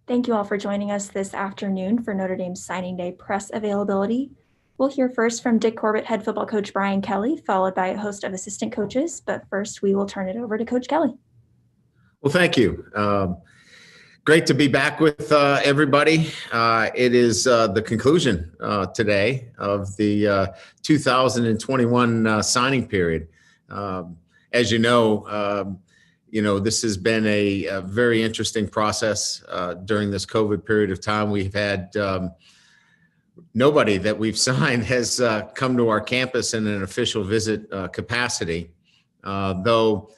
Thank you all for joining us this afternoon for Notre Dame's signing day press availability. We'll hear first from Dick Corbett head football coach Brian Kelly, followed by a host of assistant coaches. But first, we will turn it over to Coach Kelly. Well, thank you. Great to be back with everybody. It is the conclusion today of the 2021 signing period. As this has been a very interesting process during this COVID period of time. We've had nobody that we've signed has come to our campus in an official visit capacity, though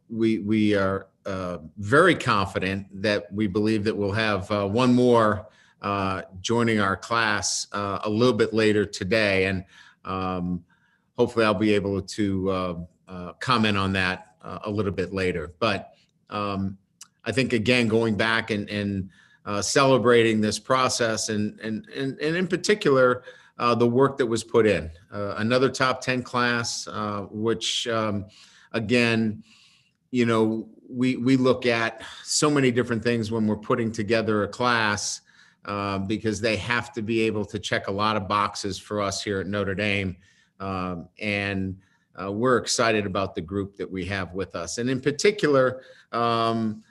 we are very confident that we believe that we'll have one more joining our class a little bit later today. And hopefully I'll be able to comment on that a little bit later. But I think, again, going back and celebrating this process and in particular, the work that was put in. Another top 10 class, which, again, we look at so many different things when we're putting together a class because they have to be able to check a lot of boxes for us here at Notre Dame. And we're excited about the group that we have with us. And in particular, to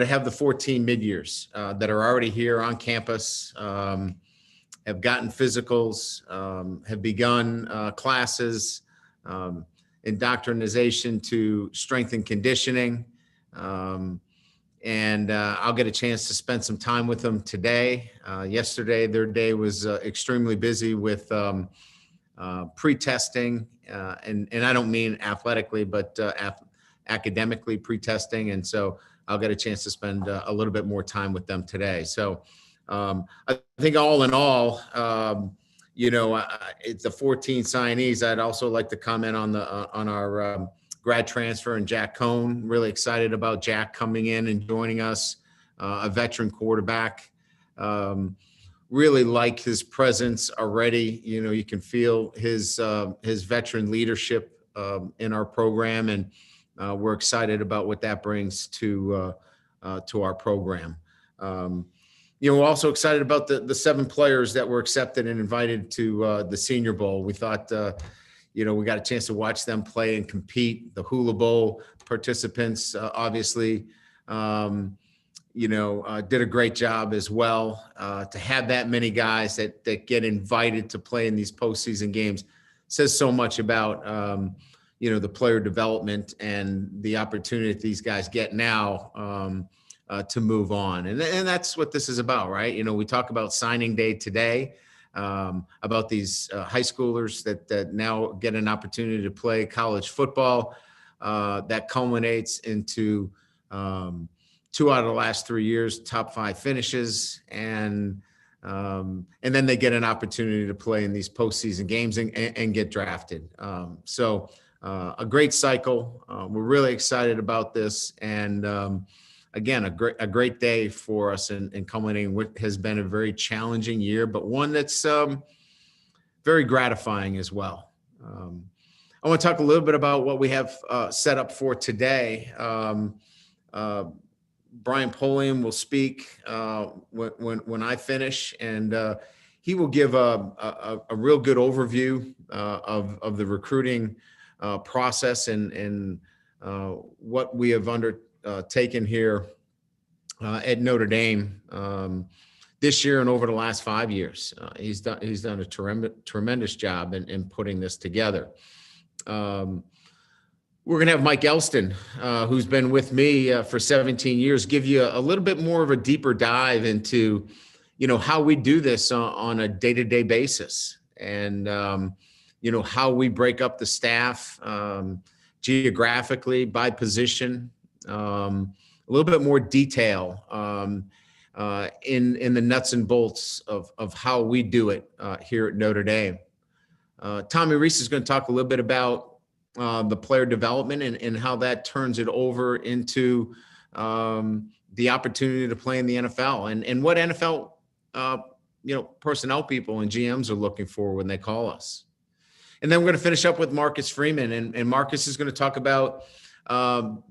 have the 14 mid-years that are already here on campus, have gotten physicals, have begun classes, indoctrination to strength and conditioning. And I'll get a chance to spend some time with them today. Yesterday, their day was extremely busy with pre-testing, and I don't mean athletically, but academically pre-testing. And so I'll get a chance to spend a little bit more time with them today. So I think all in all, it's the 14 signees. I'd also like to comment on our grad transfer and Jack Cohn. Really excited about Jack coming in and joining us, a veteran quarterback. Really like his presence already. You can feel his veteran leadership in our program, and we're excited about what that brings to our program. We're also excited about the 7 players that were accepted and invited to the Senior Bowl. We thought, we got a chance to watch them play and compete. The Hula Bowl participants, obviously, did a great job as well. To have that many guys that get invited to play in these postseason games says so much about, the player development and the opportunity that these guys get now to move on. And that's what this is about, right? We talk about signing day today, about these high schoolers that now get an opportunity to play college football that culminates into 2 out of the last 3 years, top 5 finishes. And then they get an opportunity to play in these postseason games and get drafted. So a great cycle. We're really excited about this. And again, a great day for us and culminating what has been a very challenging year, but one that's very gratifying as well. I want to talk a little bit about what we have set up for today. Brian Polian will speak when I finish, and he will give a real good overview of the recruiting process and what we have undertaken here at Notre Dame this year and over the last 5 years. He's done a tremendous job in putting this together. We're going to have Mike Elston, who's been with me for 17 years, give you a little bit more of a deeper dive into, how we do this on a day-to-day basis, and, how we break up the staff geographically by position, a little bit more detail in the nuts and bolts of how we do it here at Notre Dame. Tommy Reese is going to talk a little bit about the player development and how that turns it over into the opportunity to play in the NFL and what NFL, personnel people and GMs are looking for when they call us. And then we're going to finish up with Marcus Freeman, and Marcus is going to talk about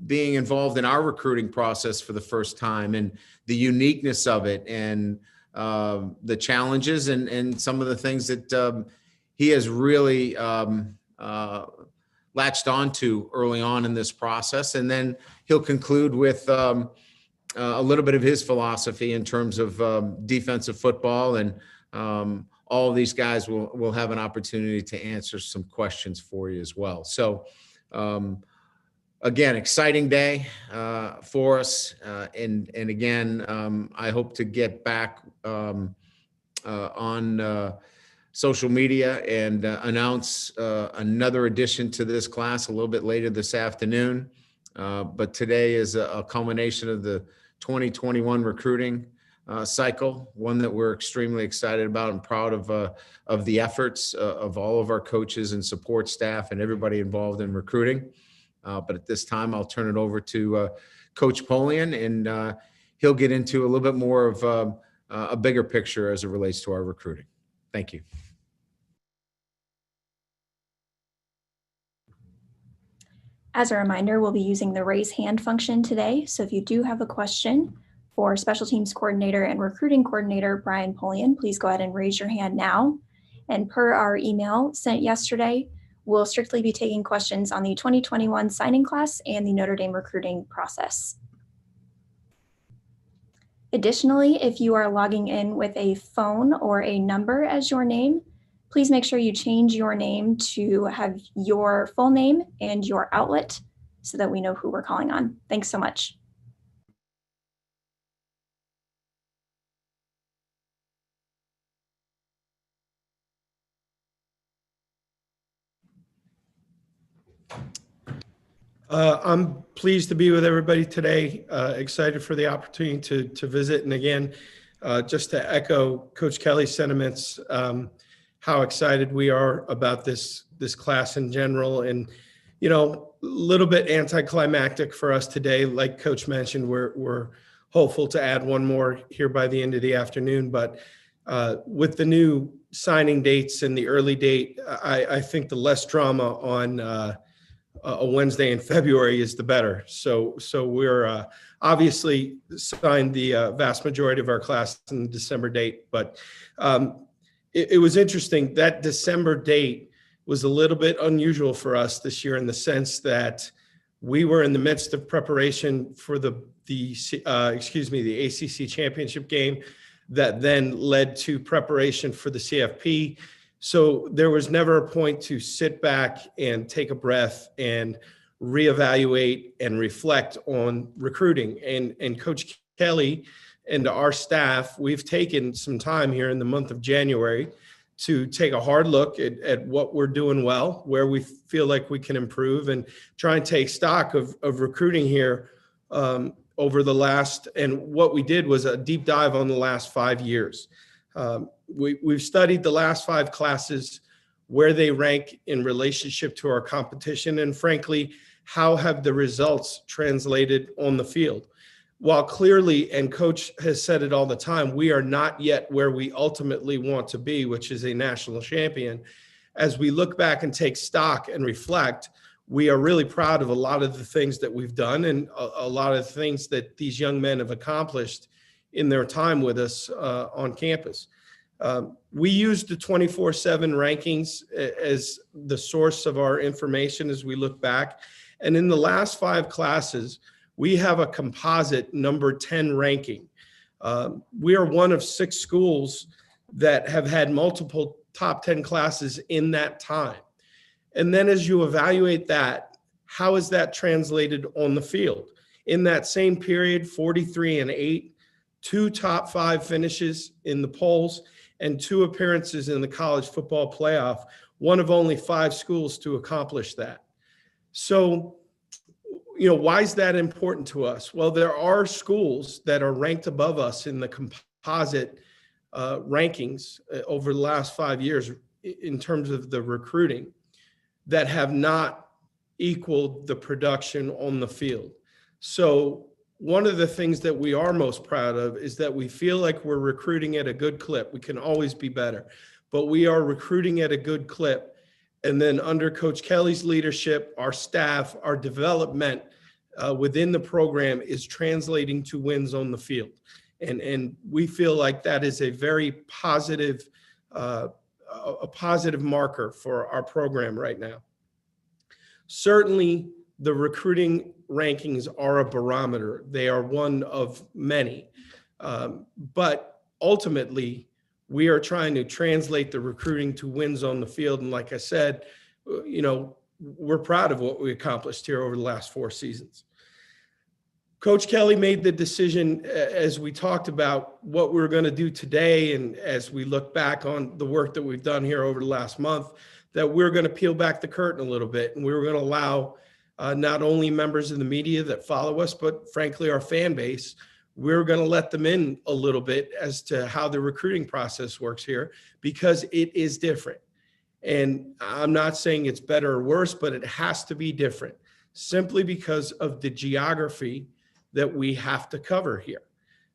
being involved in our recruiting process for the first time, and the uniqueness of it, and the challenges, and some of the things that he has really latched onto early on in this process. And then he'll conclude with a little bit of his philosophy in terms of defensive football, and all of these guys will have an opportunity to answer some questions for you as well. So again, exciting day for us. And again, I hope to get back on social media and announce another addition to this class a little bit later this afternoon. But today is a culmination of the 2021 recruiting cycle, one that we're extremely excited about and proud of the efforts of all of our coaches and support staff and everybody involved in recruiting. But at this time, I'll turn it over to Coach Polian, and he'll get into a little bit more of a bigger picture as it relates to our recruiting. Thank you. As a reminder, we'll be using the raise hand function today. So if you do have a question for special teams coordinator and recruiting coordinator Brian Polian, please go ahead and raise your hand now. And per our email sent yesterday, we'll strictly be taking questions on the 2021 signing class and the Notre Dame recruiting process. Additionally, if you are logging in with a phone or a number as your name, please make sure you change your name to have your full name and your outlet so that we know who we're calling on. Thanks so much. I'm pleased to be with everybody today. Excited for the opportunity to visit. And again, just to echo Coach Kelly's sentiments, how excited we are about this class in general. And, you know, a little bit anticlimactic for us today. Like Coach mentioned, we're hopeful to add one more here by the end of the afternoon. But with the new signing dates and the early date, I think the less drama on a Wednesday in February is the better. So we're obviously signed the vast majority of our class in the December date, but it was interesting. That December date was a little bit unusual for us this year in the sense that we were in the midst of preparation for the ACC championship game that then led to preparation for the CFP. So there was never a point to sit back and take a breath and reevaluate and reflect on recruiting. And Coach Kelly and our staff, we've taken some time here in the month of January to take a hard look at what we're doing well, where we feel like we can improve, and try and take stock of recruiting here over the last, and what we did was a deep dive on the last 5 years. We've studied the last 5 classes, where they rank in relationship to our competition, and frankly, how have the results translated on the field. While clearly, and Coach has said it all the time, we are not yet where we ultimately want to be, which is a national champion. As we look back and take stock and reflect, we are really proud of a lot of the things that we've done, and a lot of the things that these young men have accomplished in their time with us on campus. We use the 24/7 rankings as the source of our information as we look back. And in the last 5 classes, we have a composite number 10 ranking. We are one of 6 schools that have had multiple top 10 classes in that time. And then as you evaluate that, how is that translated on the field? In that same period, 43-8, 2 top 5 finishes in the polls, and 2 appearances in the college football playoff, one of only 5 schools to accomplish that. So, you know, why is that important to us? Well, there are schools that are ranked above us in the composite rankings over the last 5 years in terms of the recruiting that have not equaled the production on the field. So one of the things that we are most proud of is that we feel like we're recruiting at a good clip. We can always be better, but we are recruiting at a good clip. And then under Coach Kelly's leadership, our staff, our development within the program is translating to wins on the field. And we feel like that is a very positive, a positive marker for our program right now. Certainly, the recruiting rankings are a barometer. They are one of many. But ultimately, we are trying to translate the recruiting to wins on the field. And like I said, we're proud of what we accomplished here over the last 4 seasons. Coach Kelly made the decision, as we talked about what we were going to do today, and as we look back on the work that we've done here over the last month, that we're going to peel back the curtain a little bit, and we were going to allow not only members of the media that follow us, but frankly our fan base, we're going to let them in a little bit as to how the recruiting process works here, because it is different. And I'm not saying it's better or worse, but it has to be different simply because of the geography that we have to cover here.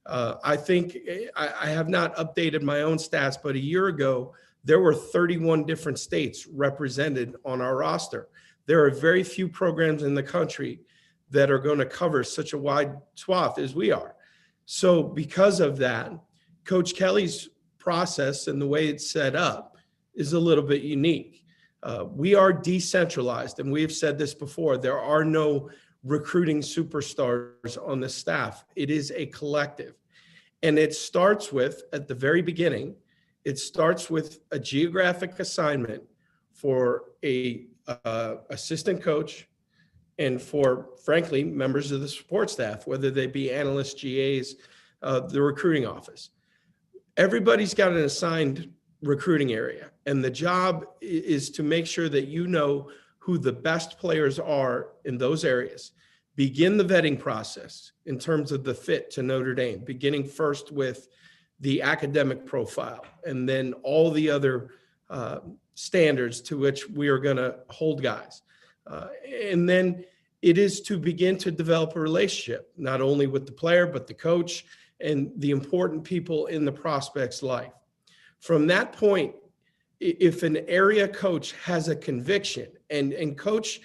I think I have not updated my own stats, but a year ago, there were 31 different states represented on our roster. There are very few programs in the country that are going to cover such a wide swath as we are. So because of that, Coach Kelly's process and the way it's set up is a little bit unique. We are decentralized, and we've said this before. There are no recruiting superstars on the staff. It is a collective. And it starts with, at the very beginning, it starts with a geographic assignment for a assistant coach and for, frankly, members of the support staff, whether they be analysts, GAs, the recruiting office. Everybody's got an assigned recruiting area, and the job is to make sure that you know who the best players are in those areas. Begin the vetting process in terms of the fit to Notre Dame, beginning first with the academic profile and then all the other standards to which we are going to hold guys. And then it is to begin to develop a relationship, not only with the player, but the coach and the important people in the prospect's life. From that point, if an area coach has a conviction, and coach,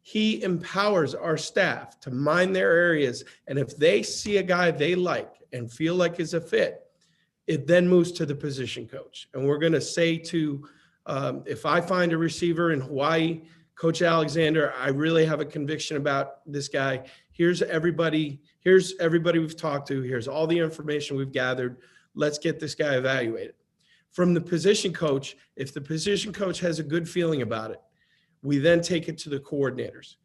he empowers our staff to mind their areas. And if they see a guy they like and feel like is a fit, it then moves to the position coach. And we're going to say to, if I find a receiver in Hawaii, Coach Alexander, I really have a conviction about this guy. Here's everybody we've talked to. Here's all the information we've gathered. Let's get this guy evaluated. From the position coach, if the position coach has a good feeling about it, we then take it to the coordinators.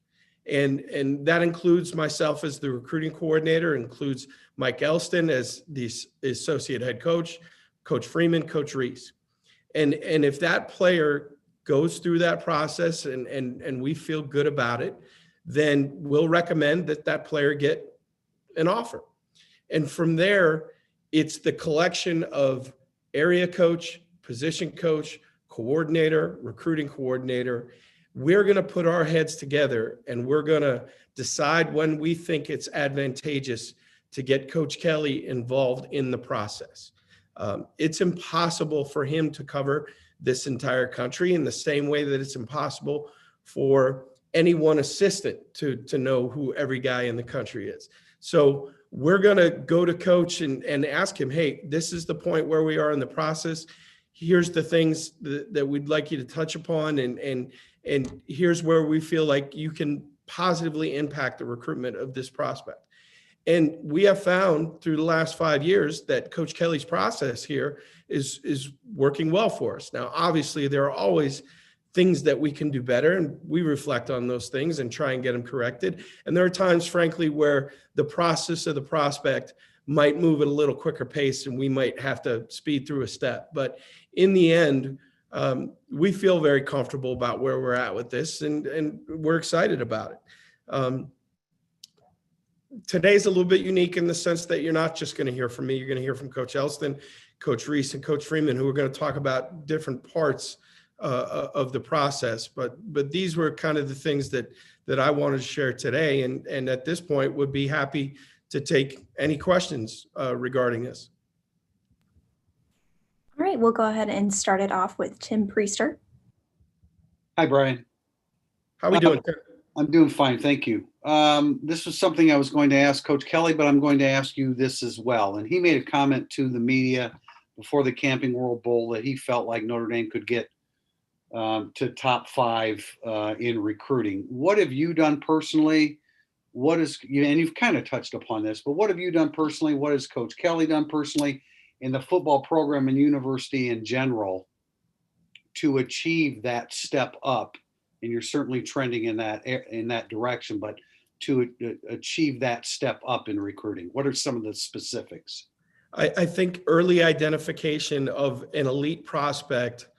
And that includes myself as the recruiting coordinator, includes Mike Elston as the associate head coach, Coach Freeman, Coach Reese. And if that player goes through that process and we feel good about it, then we'll recommend that player get an offer. And from there, it's the collection of area coach, position coach, coordinator, recruiting coordinator. We're going to put our heads together and we're going to decide when we think it's advantageous to get Coach Kelly involved in the process. It's impossible for him to cover this entire country in the same way that it's impossible for any one assistant to know who every guy in the country is. So we're going to go to coach and ask him, hey, this is the point where we are in the process. Here's the things that we'd like you to touch upon. And here's where we feel like you can positively impact the recruitment of this prospect. And we have found through the last 5 years that Coach Kelly's process here is working well for us. Now, obviously, there are always things that we can do better, and we reflect on those things and try and get them corrected. And there are times, frankly, where the process of the prospect might move at a little quicker pace and we might have to speed through a step. But in the end, we feel very comfortable about where we're at with this, and we're excited about it. Today's a little bit unique in the sense that you're not just going to hear from me. You're going to hear from Coach Elston, Coach Reese, and Coach Freeman, who are going to talk about different parts of the process. But these were kind of the things that I wanted to share today. And at this point, would be happy to take any questions regarding this. All right, we'll go ahead and start it off with Tim Priester. Hi, Brian. How we doing? I'm doing fine, thank you. This was something I was going to ask Coach Kelly, but I'm going to ask you this as well. And he made a comment to the media before the Camping World Bowl that he felt like Notre Dame could get to top 5 in recruiting. What have you done personally? And you've kind of touched upon this, but what have you done personally? What has Coach Kelly done personally in the football program and university in general to achieve that step up? And you're certainly trending in that direction, but to achieve that step up in recruiting, what are some of the specifics? I think early identification of an elite prospect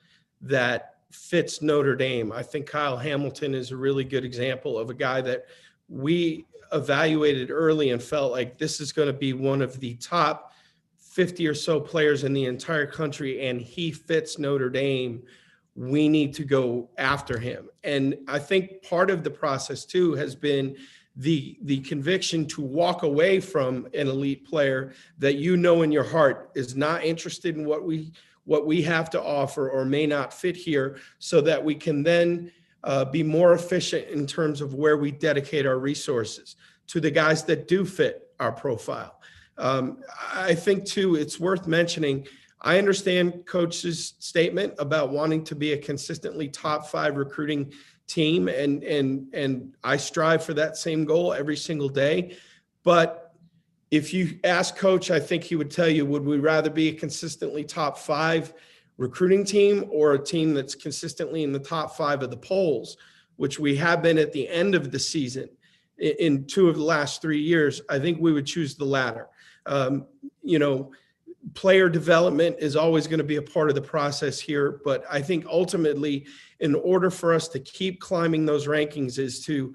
that fits Notre Dame. I think Kyle Hamilton is a really good example of a guy that we evaluated early and felt like this is going to be one of the top 50 or so players in the entire country, and he fits Notre Dame. We need to go after him. And I think part of the process too has been the conviction to walk away from an elite player that you know in your heart is not interested in what we have to offer or may not fit here, so that we can then be more efficient in terms of where we dedicate our resources to the guys that do fit our profile. I think too, it's worth mentioning, I understand Coach's statement about wanting to be a consistently top 5 recruiting team, and I strive for that same goal every single day. But if you ask Coach, I think he would tell you, would we rather be a consistently top 5 recruiting team or a team that's consistently in the top 5 of the polls, which we have been at the end of the season in 2 of the last 3 years? I think we would choose the latter. Player development is always going to be a part of the process here, but I think ultimately, in order for us to keep climbing those rankings, is to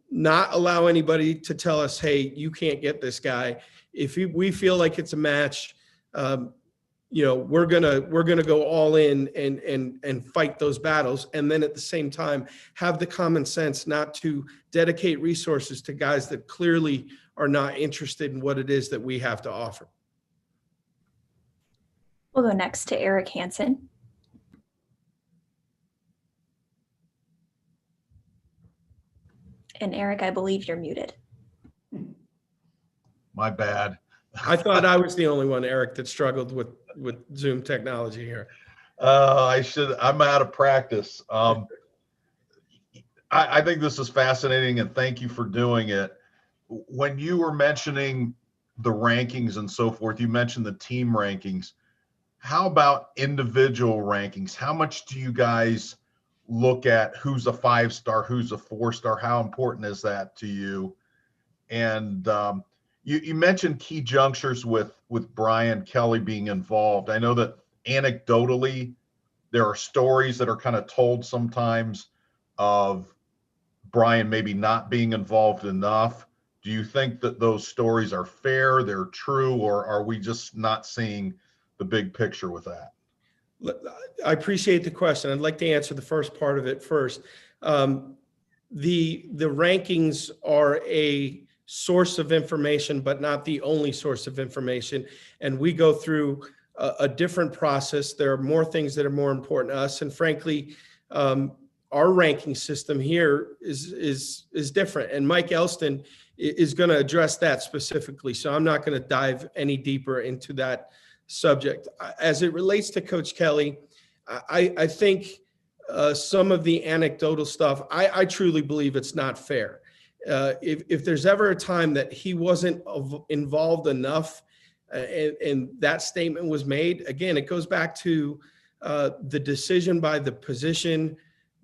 not allow anybody to tell us, hey, you can't get this guy. If we feel like it's a match, we're gonna go all in and fight those battles, and then at the same time have the common sense not to dedicate resources to guys that clearly are not interested in what it is that we have to offer. We'll go next to Eric Hansen. And Eric, I believe you're muted. My bad. I thought I was the only one, Eric, that struggled with Zoom technology here. I'm out of practice. I think this is fascinating, and thank you for doing it. When you were mentioning the rankings and so forth, you mentioned the team rankings. How about individual rankings? How much do you guys look at who's a 5-star, who's a 4-star? How important is that to you? And you mentioned key junctures with Brian Kelly being involved. I know that anecdotally, there are stories that are kind of told sometimes of Brian maybe not being involved enough. Do you think that those stories are fair, they're true, or are we just not seeing the big picture with that? I appreciate the question. I'd like to answer the first part of it first. The rankings are a source of information, but not the only source of information. And we go through a different process. There are more things that are more important to us. And frankly, our ranking system here is different. And Mike Elston is going to address that specifically. So I'm not going to dive any deeper into that subject. As it relates to Coach Kelly, I think some of the anecdotal stuff, I truly believe it's not fair. If there's ever a time that he wasn't involved enough and that statement was made, again, it goes back to the decision by the position,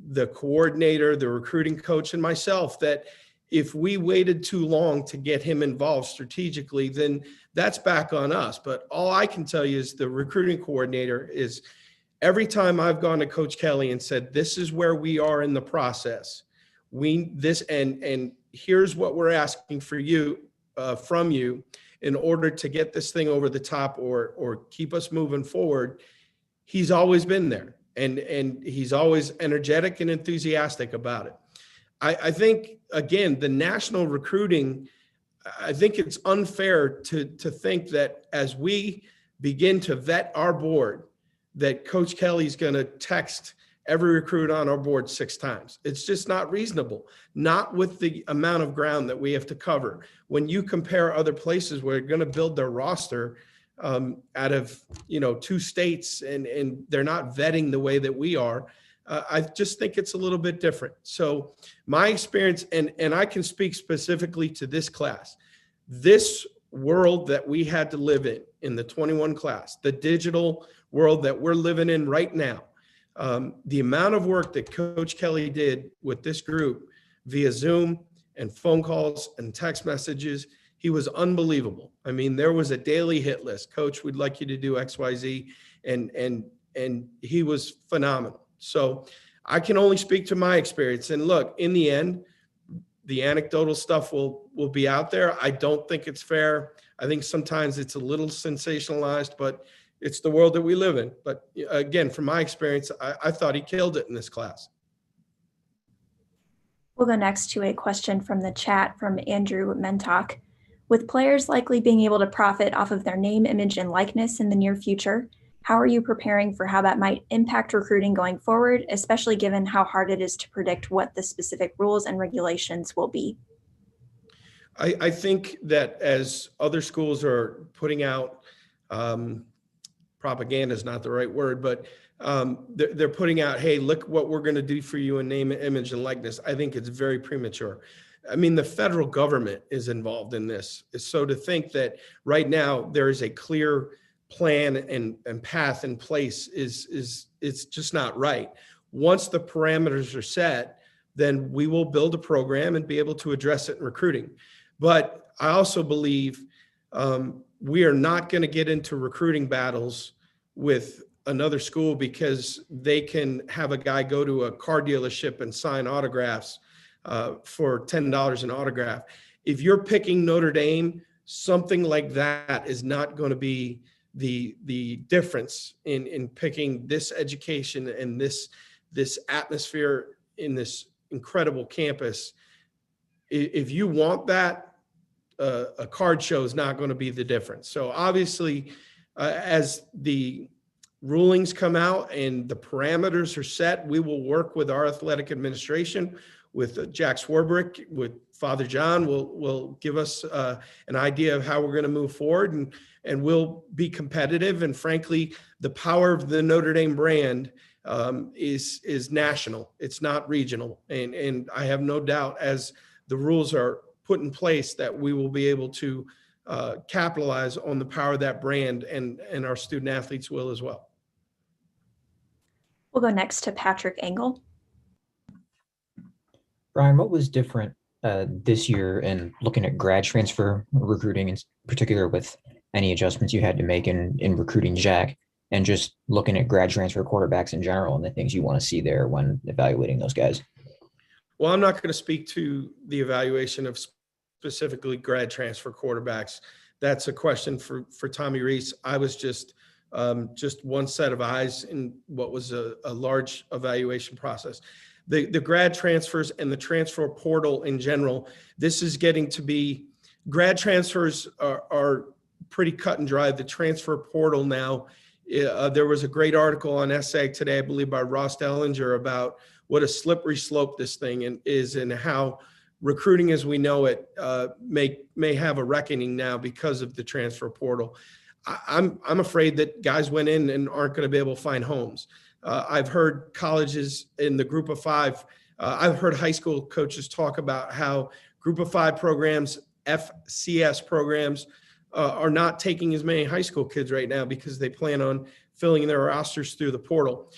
the coordinator, the recruiting coach, and myself, that if we waited too long to get him involved strategically, then that's back on us. But all I can tell you is the recruiting coordinator is, every time I've gone to Coach Kelly and said, this is where we are in the process, and here's what we're asking for you, from you, in order to get this thing over the top or keep us moving forward, he's always been there. And he's always energetic and enthusiastic about it. I think, again, the national recruiting, I think it's unfair to think that as we begin to vet our board, that Coach Kelly's going to text every recruit on our board 6 times. It's just not reasonable, not with the amount of ground that we have to cover. When you compare other places where they're going to build their roster out of 2 states and they're not vetting the way that we are, I just think it's a little bit different. So my experience, and I can speak specifically to this class, this world that we had to live in the 21 class, the digital world that we're living in right now, the amount of work that Coach Kelly did with this group via Zoom and phone calls and text messages, he was unbelievable. I mean, there was a daily hit list. Coach, we'd like you to do X, Y, Z. And he was phenomenal. So I can only speak to my experience. And look, in the end, the anecdotal stuff will be out there. I don't think it's fair. I think sometimes it's a little sensationalized, but it's the world that we live in. But again, from my experience, I thought he killed it in this class. We'll go next to a question from the chat from Andrew Mentok. With players likely being able to profit off of their name, image, and likeness in the near future, how are you preparing for how that might impact recruiting going forward, especially given how hard it is to predict what the specific rules and regulations will be? I think that as other schools are putting out, propaganda is not the right word, but they're putting out, hey, look what we're going to do for you in name, image, and likeness. I think it's very premature. I mean, the federal government is involved in this. So to think that right now there is a clear plan and path in place it's just not right. Once the parameters are set, then we will build a program and be able to address it in recruiting. But I also believe we are not going to get into recruiting battles with another school because they can have a guy go to a car dealership and sign autographs for $10 an autograph. If you're picking Notre Dame, something like that is not going to be the difference in picking this education and this atmosphere in this incredible campus. If you want that, a card show is not going to be the difference. So obviously, as the rulings come out and the parameters are set, we will work with our athletic administration, with Jack Swarbrick, with Father John, will give us an idea of how we're going to move forward, and we'll be competitive. And frankly, the power of the Notre Dame brand is national. It's not regional. And I have no doubt, as the rules are put in place, that we will be able to capitalize on the power of that brand, and our student athletes will as well. We'll go next to Patrick Engel. Brian, what was different this year in looking at grad transfer recruiting, in particular, with any adjustments you had to make in recruiting Jack, and just looking at grad transfer quarterbacks in general and the things you want to see there when evaluating those guys? Well, I'm not going to speak to the evaluation of specifically grad transfer quarterbacks. That's a question for Tommy Reese. I was just one set of eyes in what was a large evaluation process. The grad transfers and the transfer portal in general, this is getting to be, grad transfers are pretty cut and dry. The transfer portal now, there was a great article on SAG today, I believe by Ross Dellinger, about what a slippery slope this thing is, and how recruiting as we know it may have a reckoning now because of the transfer portal. I'm afraid that guys went in and aren't going to be able to find homes. I've heard colleges in the group of 5. I've heard high school coaches talk about how group of 5 programs, FCS programs, are not taking as many high school kids right now because they plan on filling their rosters through the portal.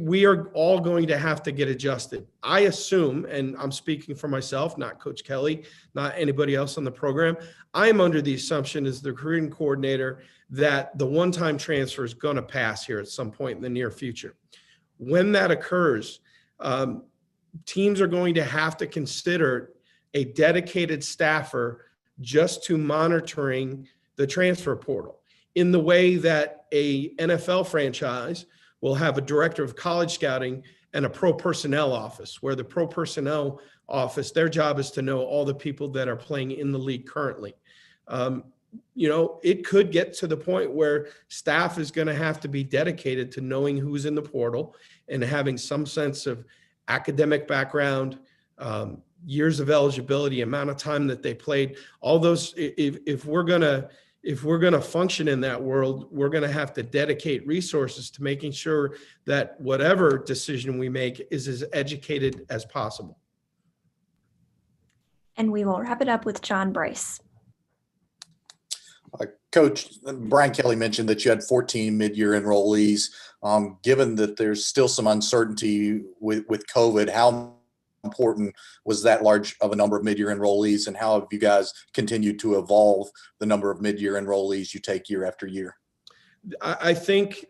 We are all going to have to get adjusted. I assume, and I'm speaking for myself, not Coach Kelly, not anybody else on the program, I'm under the assumption as the recruiting coordinator that the one-time transfer is going to pass here at some point in the near future. When that occurs, teams are going to have to consider a dedicated staffer just to monitoring the transfer portal, in the way that a NFL franchise will have a director of college scouting and a pro personnel office, where the pro personnel office, their job is to know all the people that are playing in the league currently. It could get to the point where staff is going to have to be dedicated to knowing who's in the portal and having some sense of academic background, years of eligibility, amount of time that they played, all those, if we're gonna function in that world, we're gonna have to dedicate resources to making sure that whatever decision we make is as educated as possible. And we will wrap it up with John Bryce. Coach, Brian Kelly mentioned that you had 14 mid-year enrollees. Given that there's still some uncertainty with COVID, how important was that large of a number of mid-year enrollees, and how have you guys continued to evolve the number of mid-year enrollees you take year after year? I think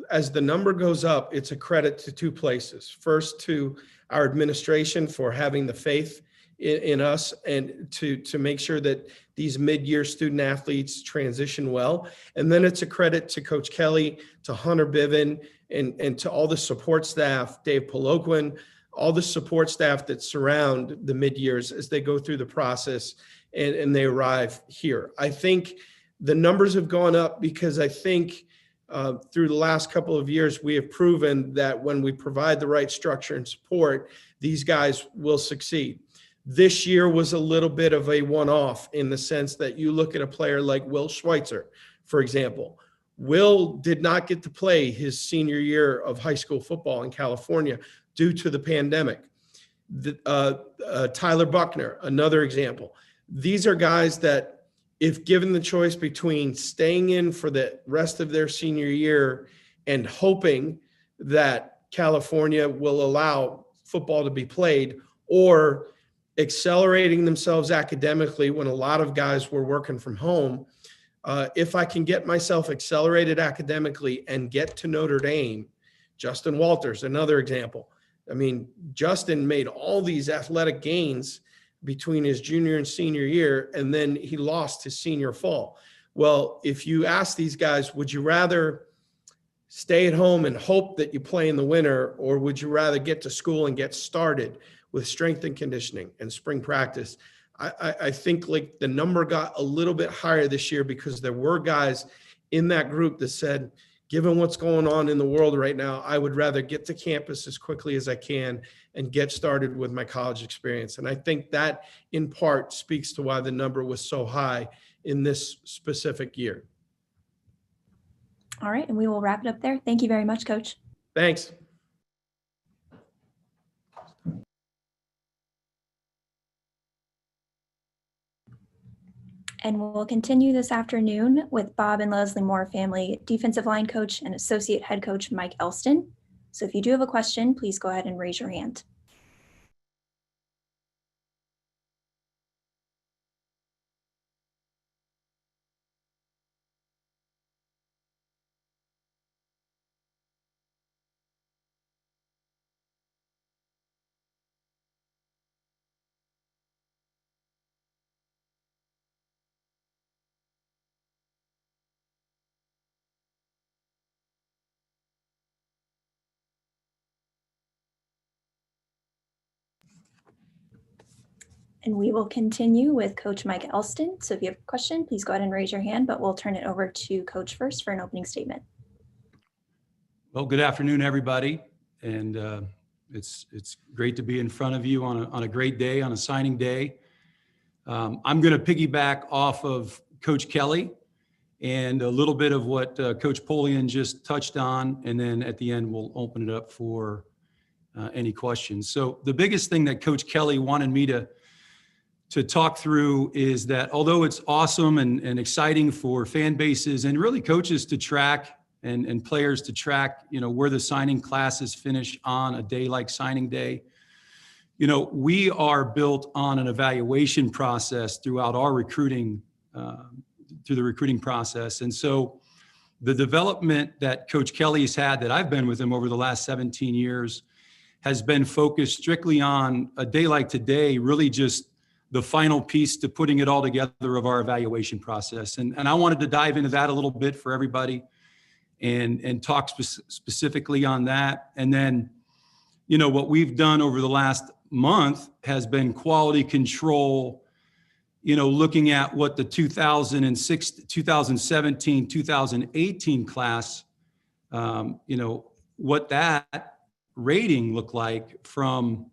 as the number goes up, it's a credit to two places. First, to our administration for having the faith in us and to make sure that these mid-year student athletes transition well. And then it's a credit to Coach Kelly, to Hunter Bivin, and to all the support staff, Dave Poloquin, all the support staff that surround the mid-years as they go through the process and they arrive here. I think the numbers have gone up because I think through the last couple of years, we have proven that when we provide the right structure and support, these guys will succeed. This year was a little bit of a one-off in the sense that you look at a player like Will Schweitzer, for example. Will did not get to play his senior year of high school football in California due to the pandemic. Tyler Buckner, another example. These are guys that, if given the choice between staying in for the rest of their senior year and hoping that California will allow football to be played, or accelerating themselves academically when a lot of guys were working from home, if I can get myself accelerated academically and get to Notre Dame, Justin Walters, another example. I mean, Justin made all these athletic gains between his junior and senior year, and then he lost his senior fall. Well, if you ask these guys, would you rather stay at home and hope that you play in the winter, or would you rather get to school and get started with strength and conditioning and spring practice? I think like the number got a little bit higher this year because there were guys in that group that said, given what's going on in the world right now, I would rather get to campus as quickly as I can and get started with my college experience. And I think that in part speaks to why the number was so high in this specific year. All right, and we will wrap it up there. Thank you very much, Coach. Thanks. And we'll continue this afternoon with Bob and Leslie Moore family defensive line coach and associate head coach Mike Elston. So if you do have a question, please go ahead and raise your hand. And we will continue with Coach Mike Elston. So if you have a question, please go ahead and raise your hand, but we'll turn it over to Coach first for an opening statement. Well, good afternoon, everybody. And it's great to be in front of you on a great day, on a signing day. I'm going to piggyback off of Coach Kelly and a little bit of what Coach Polian just touched on. And then at the end, we'll open it up for any questions. So the biggest thing that Coach Kelly wanted me to talk through is that although it's awesome and exciting for fan bases and really coaches to track and players to track, where the signing classes finish on a day like signing day, we are built on an evaluation process throughout our recruiting, through the recruiting process. And so the development that Coach Kelly's had, that I've been with him over the last 17 years, has been focused strictly on a day like today, really just the final piece to putting it all together of our evaluation process. And I wanted to dive into that a little bit for everybody and talk specifically on that. And then, what we've done over the last month has been quality control, looking at what the 2006, 2017, 2018 class, what that rating looked like from,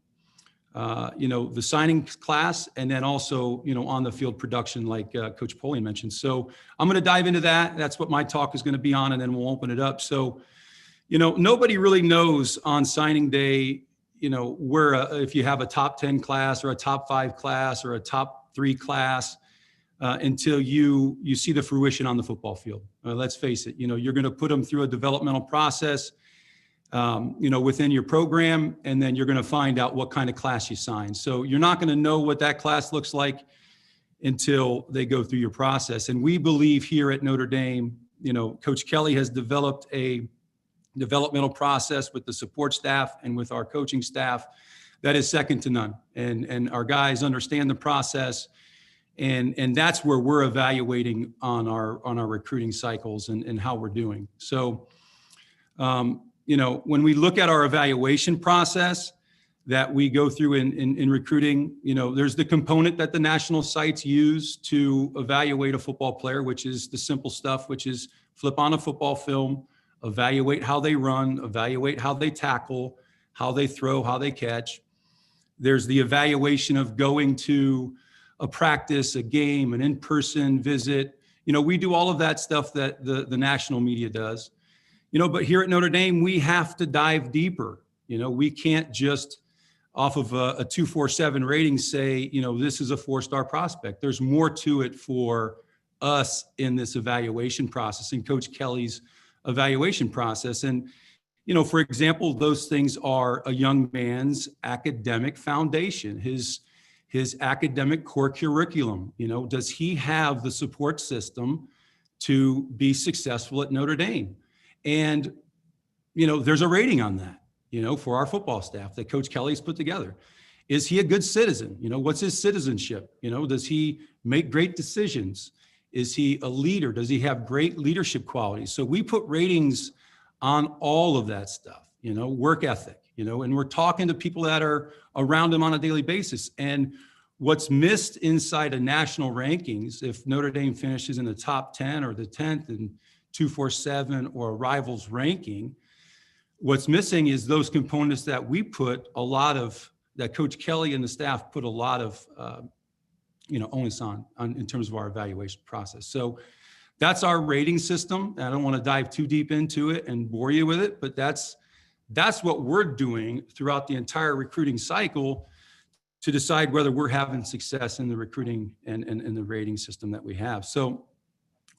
the signing class, and then also, on the field production, like Coach Polian mentioned. So I'm going to dive into that. That's what my talk is going to be on, and then we'll open it up. So, nobody really knows on signing day, where if you have a top 10 class or a top 5 class or a top 3 class until you see the fruition on the football field. Let's face it, you're going to put them through a developmental process, within your program, and then you're going to find out what kind of class you sign. So you're not going to know what that class looks like until they go through your process. And we believe here at Notre Dame, Coach Kelly has developed a developmental process with the support staff and with our coaching staff that is second to none. And our guys understand the process. And that's where we're evaluating on our recruiting cycles and how we're doing. So, when we look at our evaluation process that we go through in recruiting, there's the component that the national sites use to evaluate a football player, which is the simple stuff, which is flip on a football film, evaluate how they run, evaluate how they tackle, how they throw, how they catch. There's the evaluation of going to a practice, a game, an in-person visit. We do all of that stuff that the national media does. But here at Notre Dame, we have to dive deeper. We can't just off of a 247 rating say, this is a 4-star prospect. There's more to it for us in this evaluation process, in Coach Kelly's evaluation process. And, for example, those things are a young man's academic foundation, his academic core curriculum. Does he have the support system to be successful at Notre Dame? And, there's a rating on that, for our football staff that Coach Kelly's put together. Is he a good citizen? What's his citizenship? Does he make great decisions? Is he a leader? Does he have great leadership qualities? So we put ratings on all of that stuff, work ethic, and we're talking to people that are around him on a daily basis. And what's missed inside of national rankings, if Notre Dame finishes in the top 10 or the 10th and 247 or a Rivals ranking, what's missing is those components that we put a lot of, that Coach Kelly and the staff put a lot of, onus on in terms of our evaluation process. So that's our rating system. I don't want to dive too deep into it and bore you with it, but that's what we're doing throughout the entire recruiting cycle to decide whether we're having success in the recruiting and the rating system that we have. So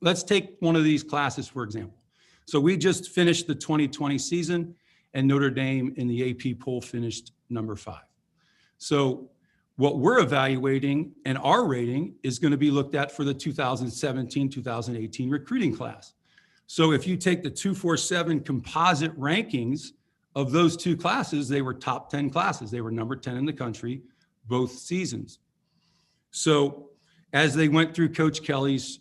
let's take one of these classes, for example. So we just finished the 2020 season, and Notre Dame in the AP poll finished number 5. So what we're evaluating and our rating is going to be looked at for the 2017-2018 recruiting class. So if you take the 247 composite rankings of those two classes, they were top 10 classes. They were number 10 in the country, both seasons. So as they went through Coach Kelly's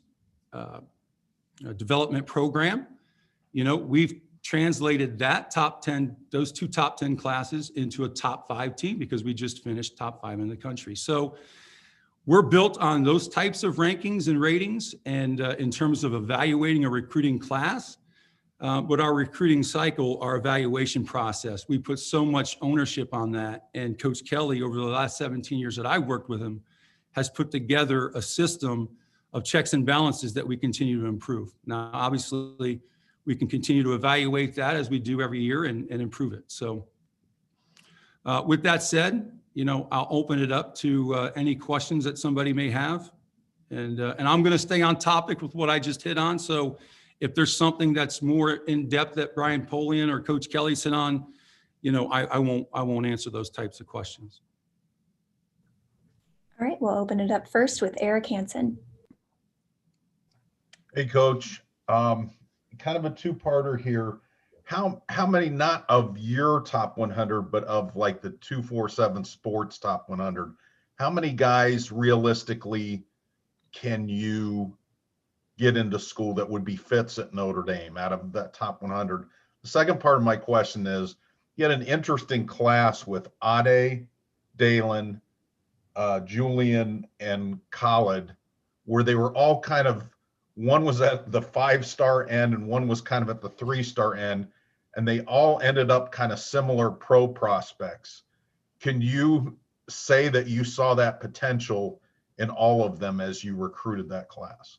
development program, we've translated that those two top 10 classes into a top 5 team because we just finished top 5 in the country. So we're built on those types of rankings and ratings. And in terms of evaluating a recruiting class, but our recruiting cycle, our evaluation process, we put so much ownership on that. And Coach Kelly, over the last 17 years that I've worked with him, has put together a system of checks and balances that we continue to improve. Now, obviously, we can continue to evaluate that as we do every year and improve it. So with that said, I'll open it up to any questions that somebody may have. And I'm going to stay on topic with what I just hit on. So if there's something that's more in depth that Brian Polian or Coach Kelly sit on, I won't answer those types of questions. All right, we'll open it up first with Eric Hansen. Hey, Coach. Kind of a two-parter here. How many, not of your top 100, but of like the 247 Sports top 100, how many guys realistically can you get into school that would be fits at Notre Dame out of that top 100? The second part of my question is, you had an interesting class with Ade, Dalen, Julian, and Khalid, where they were all kind of, one was at the 5-star end and one was kind of at the 3-star end. and they all ended up kind of similar pro prospects. Can you say that you saw that potential in all of them as you recruited that class?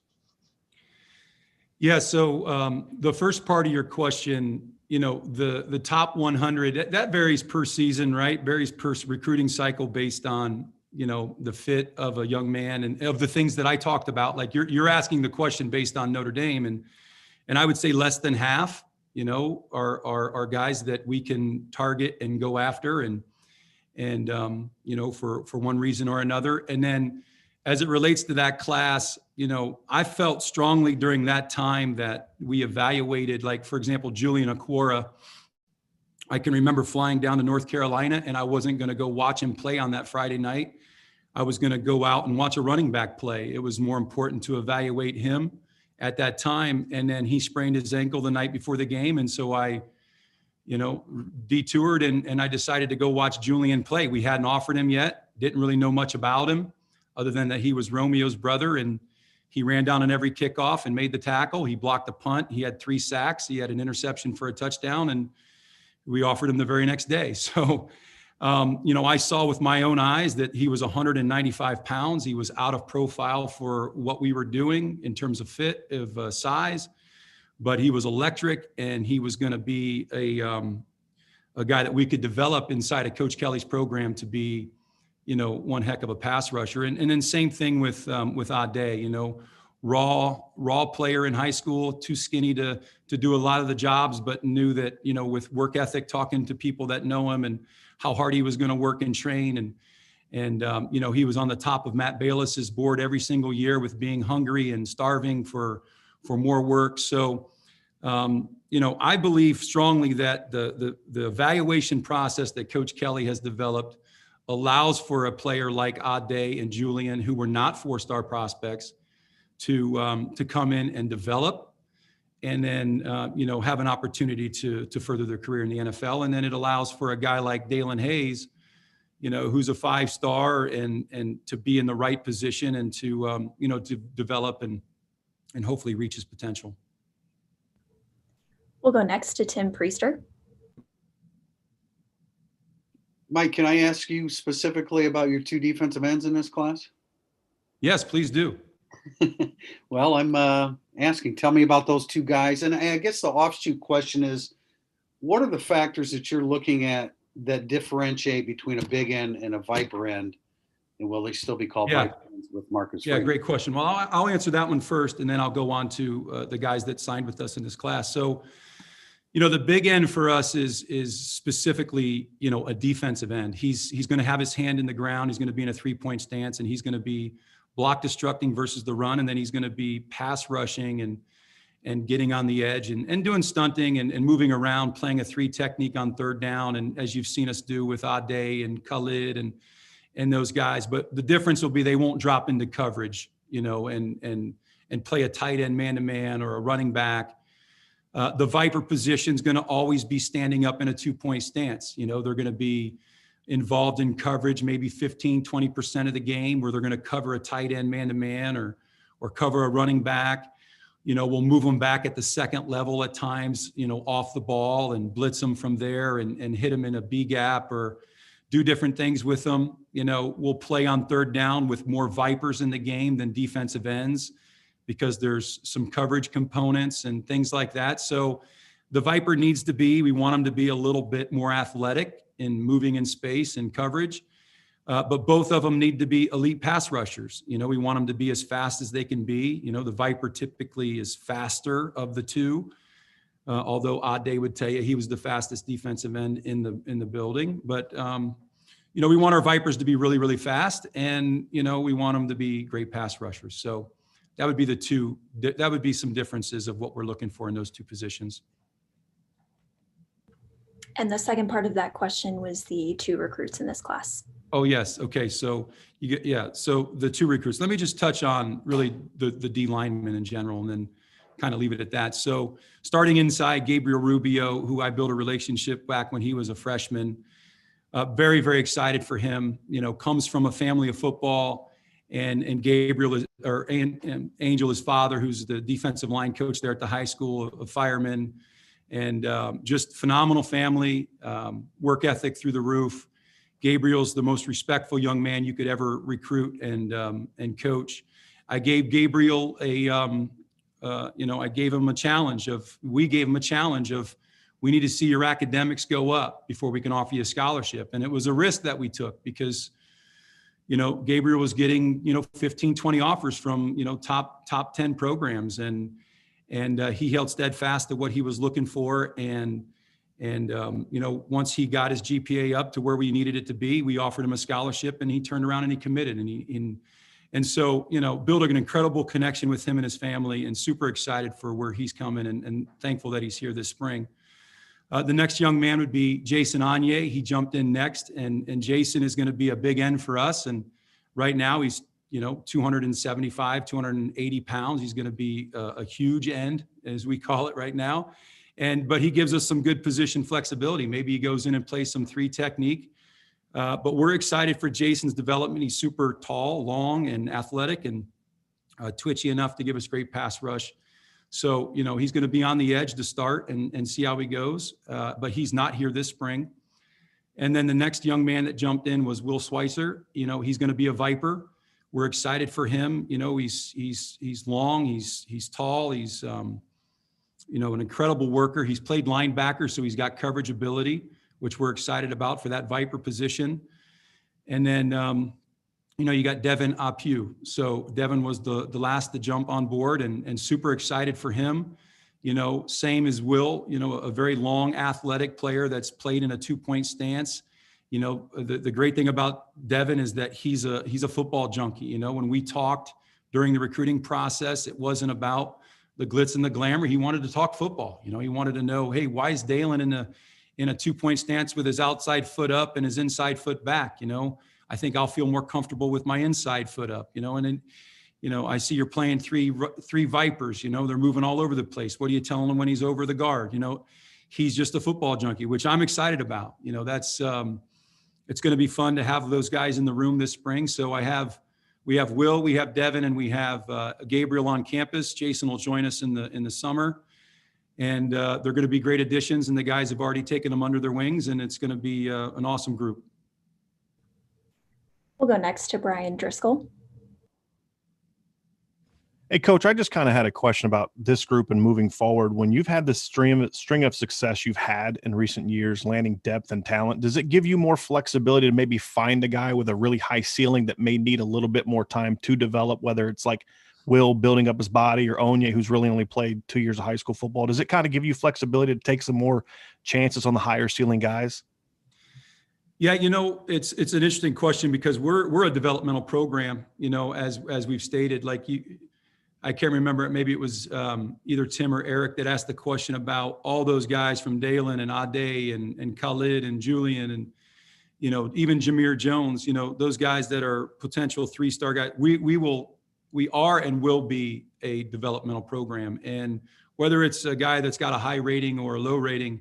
Yeah. So the first part of your question, the top 100, that varies per season, right? Varies per recruiting cycle based on, the fit of a young man and of the things that I talked about. Like you're asking the question based on Notre Dame, and I would say less than half, are guys that we can target and go after and for one reason or another. And then as it relates to that class, I felt strongly during that time that we evaluated, like, for example, Julian Okwara. I can remember flying down to North Carolina, and I wasn't going to go watch him play on that Friday night. I was going to go out and watch a running back play. It was more important to evaluate him at that time. And then he sprained his ankle the night before the game. And so I, detoured and I decided to go watch Julian play. We hadn't offered him yet. Didn't really know much about him other than that he was Romeo's brother, and he ran down on every kickoff and made the tackle. He blocked the punt. He had 3 sacks. He had an interception for a touchdown, and we offered him the very next day. So, I saw with my own eyes that he was 195 pounds. He was out of profile for what we were doing in terms of fit, of size, but he was electric, and he was going to be a guy that we could develop inside of Coach Kelly's program to be, one heck of a pass rusher. And then same thing with Ade, raw player in high school, too skinny to do a lot of the jobs, but knew that, with work ethic, talking to people that know him and how hard he was going to work and train. And he was on the top of Matt Bayless's board every single year with being hungry and starving for more work. So, I believe strongly that the evaluation process that Coach Kelly has developed allows for a player like Ade and Julian, who were not 4-star prospects, to come in and develop, and then have an opportunity to further their career in the NFL. And then it allows for a guy like Dalen Hayes, who's a 5-star, and to be in the right position and to to develop and hopefully reach his potential. We'll go next to Tim Priester. Mike, can I ask you specifically about your 2 defensive ends in this class? Yes, please do. Well, I'm asking, tell me about those 2 guys. And I guess the offshoot question is, what are the factors that you're looking at that differentiate between a big end and a Viper end? And will they still be called Viper ends with Marcus Yeah, Freeman? great question. Well, I'll answer that one first, and then I'll go on to the guys that signed with us in this class. So, the big end for us is specifically, a defensive end. He's going to have his hand in the ground. He's going to be in a 3-point stance, and he's going to be block destructing versus the run. And then he's going to be pass rushing and getting on the edge and doing stunting and moving around, playing a 3 technique on 3rd down. And as you've seen us do with Ade and Khalid and those guys, but the difference will be they won't drop into coverage, and play a tight end man-to-man or a running back. The Viper position is going to always be standing up in a 2-point stance. They're going to be involved in coverage, maybe 15, 20% of the game, where they're going to cover a tight end man-to-man or cover a running back. We'll move them back at the 2nd level at times, off the ball and blitz them from there and hit them in a B gap or do different things with them. We'll play on 3rd down with more Vipers in the game than defensive ends, because there's some coverage components and things like that. So the Viper needs to be, we want them to be a little bit more athletic in moving in space and coverage. But both of them need to be elite pass rushers. We want them to be as fast as they can be. The Viper typically is faster of the 2, although Ade would tell you he was the fastest defensive end in the building. But, we want our Vipers to be really, really fast, and, we want them to be great pass rushers. So that would be that would be some differences of what we're looking for in those 2 positions. And the second part of that question was the 2 recruits in this class. Oh, yes. Okay. So so the 2 recruits, let me just touch on really the D linemen in general, and then kind of leave it at that. So starting inside, Gabriel Rubio, who I built a relationship back when he was a freshman, very, very excited for him, comes from a family of football. And Gabriel and Angel, his father, who's the defensive line coach there at the high school, a fireman, and just phenomenal family, work ethic through the roof. Gabriel's the most respectful young man you could ever recruit and coach. I gave Gabriel I gave him a challenge we gave him a challenge of, we need to see your academics go up before we can offer you a scholarship. And it was a risk that we took because, Gabriel was getting, 15, 20 offers from, top 10 programs. And he held steadfast to what he was looking for. And once he got his GPA up to where we needed it to be, we offered him a scholarship, and he turned around and he committed. And so, building an incredible connection with him and his family, and super excited for where he's coming, and thankful that he's here this spring. The next young man would be Jason Anye. He jumped in next, and Jason is going to be a big end for us. And right now he's, 275, 280 pounds. He's going to be a huge end, as we call it right now. But he gives us some good position flexibility. Maybe he goes in and plays some 3 technique. But we're excited for Jason's development. He's super tall, long, and athletic, and twitchy enough to give us great pass rush. So, he's going to be on the edge to start and see how he goes. But he's not here this spring. And then the next young man that jumped in was Will Schweitzer. He's going to be a Viper. We're excited for him. He's long, he's tall, he's an incredible worker. He's played linebacker, so he's got coverage ability, which we're excited about for that Viper position. And then, you got Devin Apu. So Devin was the last to jump on board, and super excited for him. Same as Will, a very long athletic player that's played in a 2-point stance. The great thing about Devin is that he's a football junkie. When we talked during the recruiting process, it wasn't about the glitz and the glamour. He wanted to talk football. He wanted to know, hey, why is Dalen in a 2-point stance with his outside foot up and his inside foot back? I think I'll feel more comfortable with my inside foot up, and then, I see you're playing three Vipers, they're moving all over the place. What are you telling him when he's over the guard? He's just a football junkie, which I'm excited about. That's, it's going to be fun to have those guys in the room this spring. So we have Will, we have Devin, and we have Gabriel on campus. Jason will join us in the summer. And they're going to be great additions, and the guys have already taken them under their wings, and it's going to be an awesome group. We'll go next to Brian Driscoll. Hey, Coach, I just kind of had a question about this group and moving forward. When you've had this string of success you've had in recent years, landing depth and talent, does it give you more flexibility to maybe find a guy with a really high ceiling that may need a little bit more time to develop, whether it's like Will building up his body or Onye, who's really only played 2 years of high school football? Does it kind of give you flexibility to take some more chances on the higher ceiling guys? Yeah, it's an interesting question because we're a developmental program, as we've stated. I can't remember, maybe it was either Tim or Eric that asked the question about all those guys from Dalen and Ade and Khalid and Julian and, even Jameer Jones, those guys that are potential 3-star guys. We are and will be a developmental program. And whether it's a guy that's got a high rating or a low rating,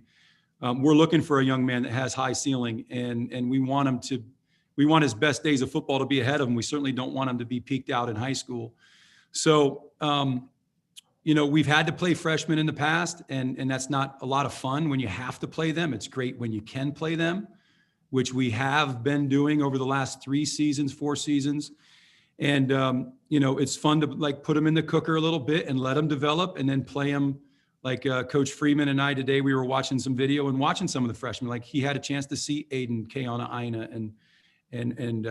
we're looking for a young man that has high ceiling, and we want his best days of football to be ahead of him. We certainly don't want him to be peaked out in high school. So, we've had to play freshmen in the past, and that's not a lot of fun when you have to play them. It's great when you can play them, which we have been doing over the last 4 seasons. And, it's fun to put them in the cooker a little bit and let them develop and then play them. Coach Freeman and I today, we were watching some video and watching some of the freshmen. He had a chance to see Aiden, Keona Aina, and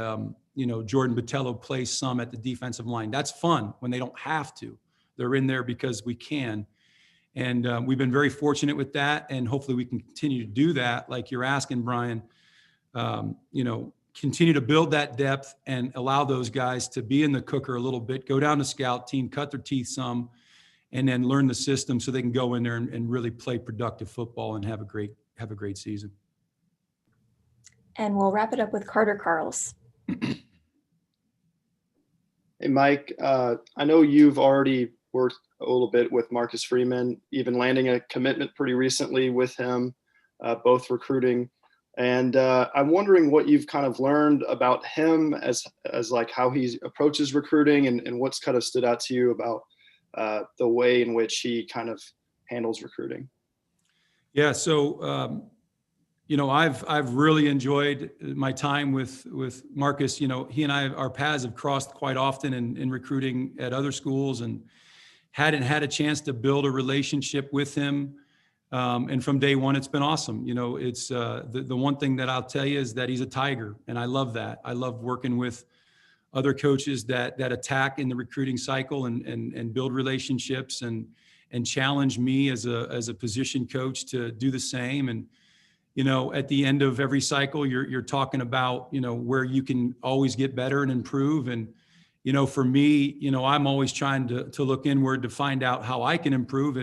Jordan Botello play some at the defensive line. That's fun when they don't have to. They're in there because we can. And we've been very fortunate with that. And hopefully we can continue to do that. Like you're asking, Brian, continue to build that depth and allow those guys to be in the cooker a little bit, go down to scout team, cut their teeth some, and then learn the system so they can go in there and really play productive football and have a great season. And we'll wrap it up with Carter Carls. Hey, Mike, I know you've already worked a little bit with Marcus Freeman, even landing a commitment pretty recently with him, both recruiting. And I'm wondering what you've kind of learned about him as how he approaches recruiting and what's kind of stood out to you about the way in which he kind of handles recruiting. Yeah. So, I've really enjoyed my time with Marcus. He and our paths have crossed quite often in recruiting at other schools, and hadn't had a chance to build a relationship with him. And from day one, it's been awesome. It's the one thing that I'll tell you is that he's a tiger, and I love that. I love working with other coaches that attack in the recruiting cycle and build relationships and challenge me as a position coach to do the same. And at the end of every cycle, you're talking about where you can always get better and improve. And for me, I'm always trying to look inward to find out how I can improve,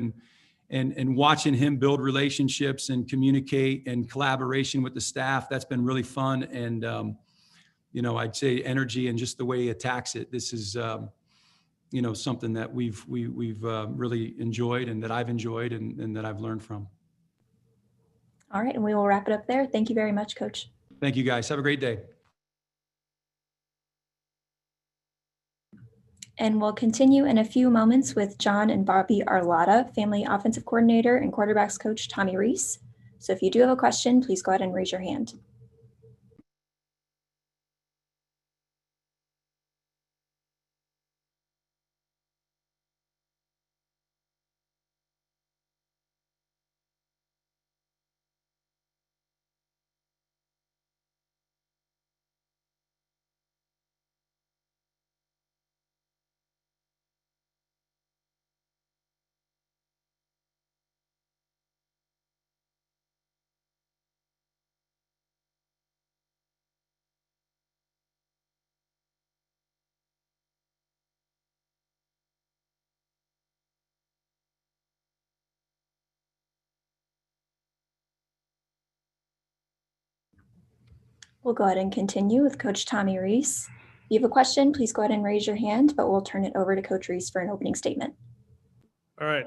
and watching him build relationships and communicate and collaboration with the staff, that's been really fun. And I'd say energy and just the way he attacks it. This is something that we've really enjoyed, and that I've enjoyed, and that I've learned from. All right, and we will wrap it up there. Thank you very much, Coach. Thank you, guys. Have a great day. And we'll continue in a few moments with John and Bobby Arlotta, family offensive coordinator and quarterbacks coach Tommy Reese. So if you do have a question, please go ahead and raise your hand. We'll go ahead and continue with Coach Tommy Reese. If you have a question, please go ahead and raise your hand, but we'll turn it over to Coach Reese for an opening statement. All right.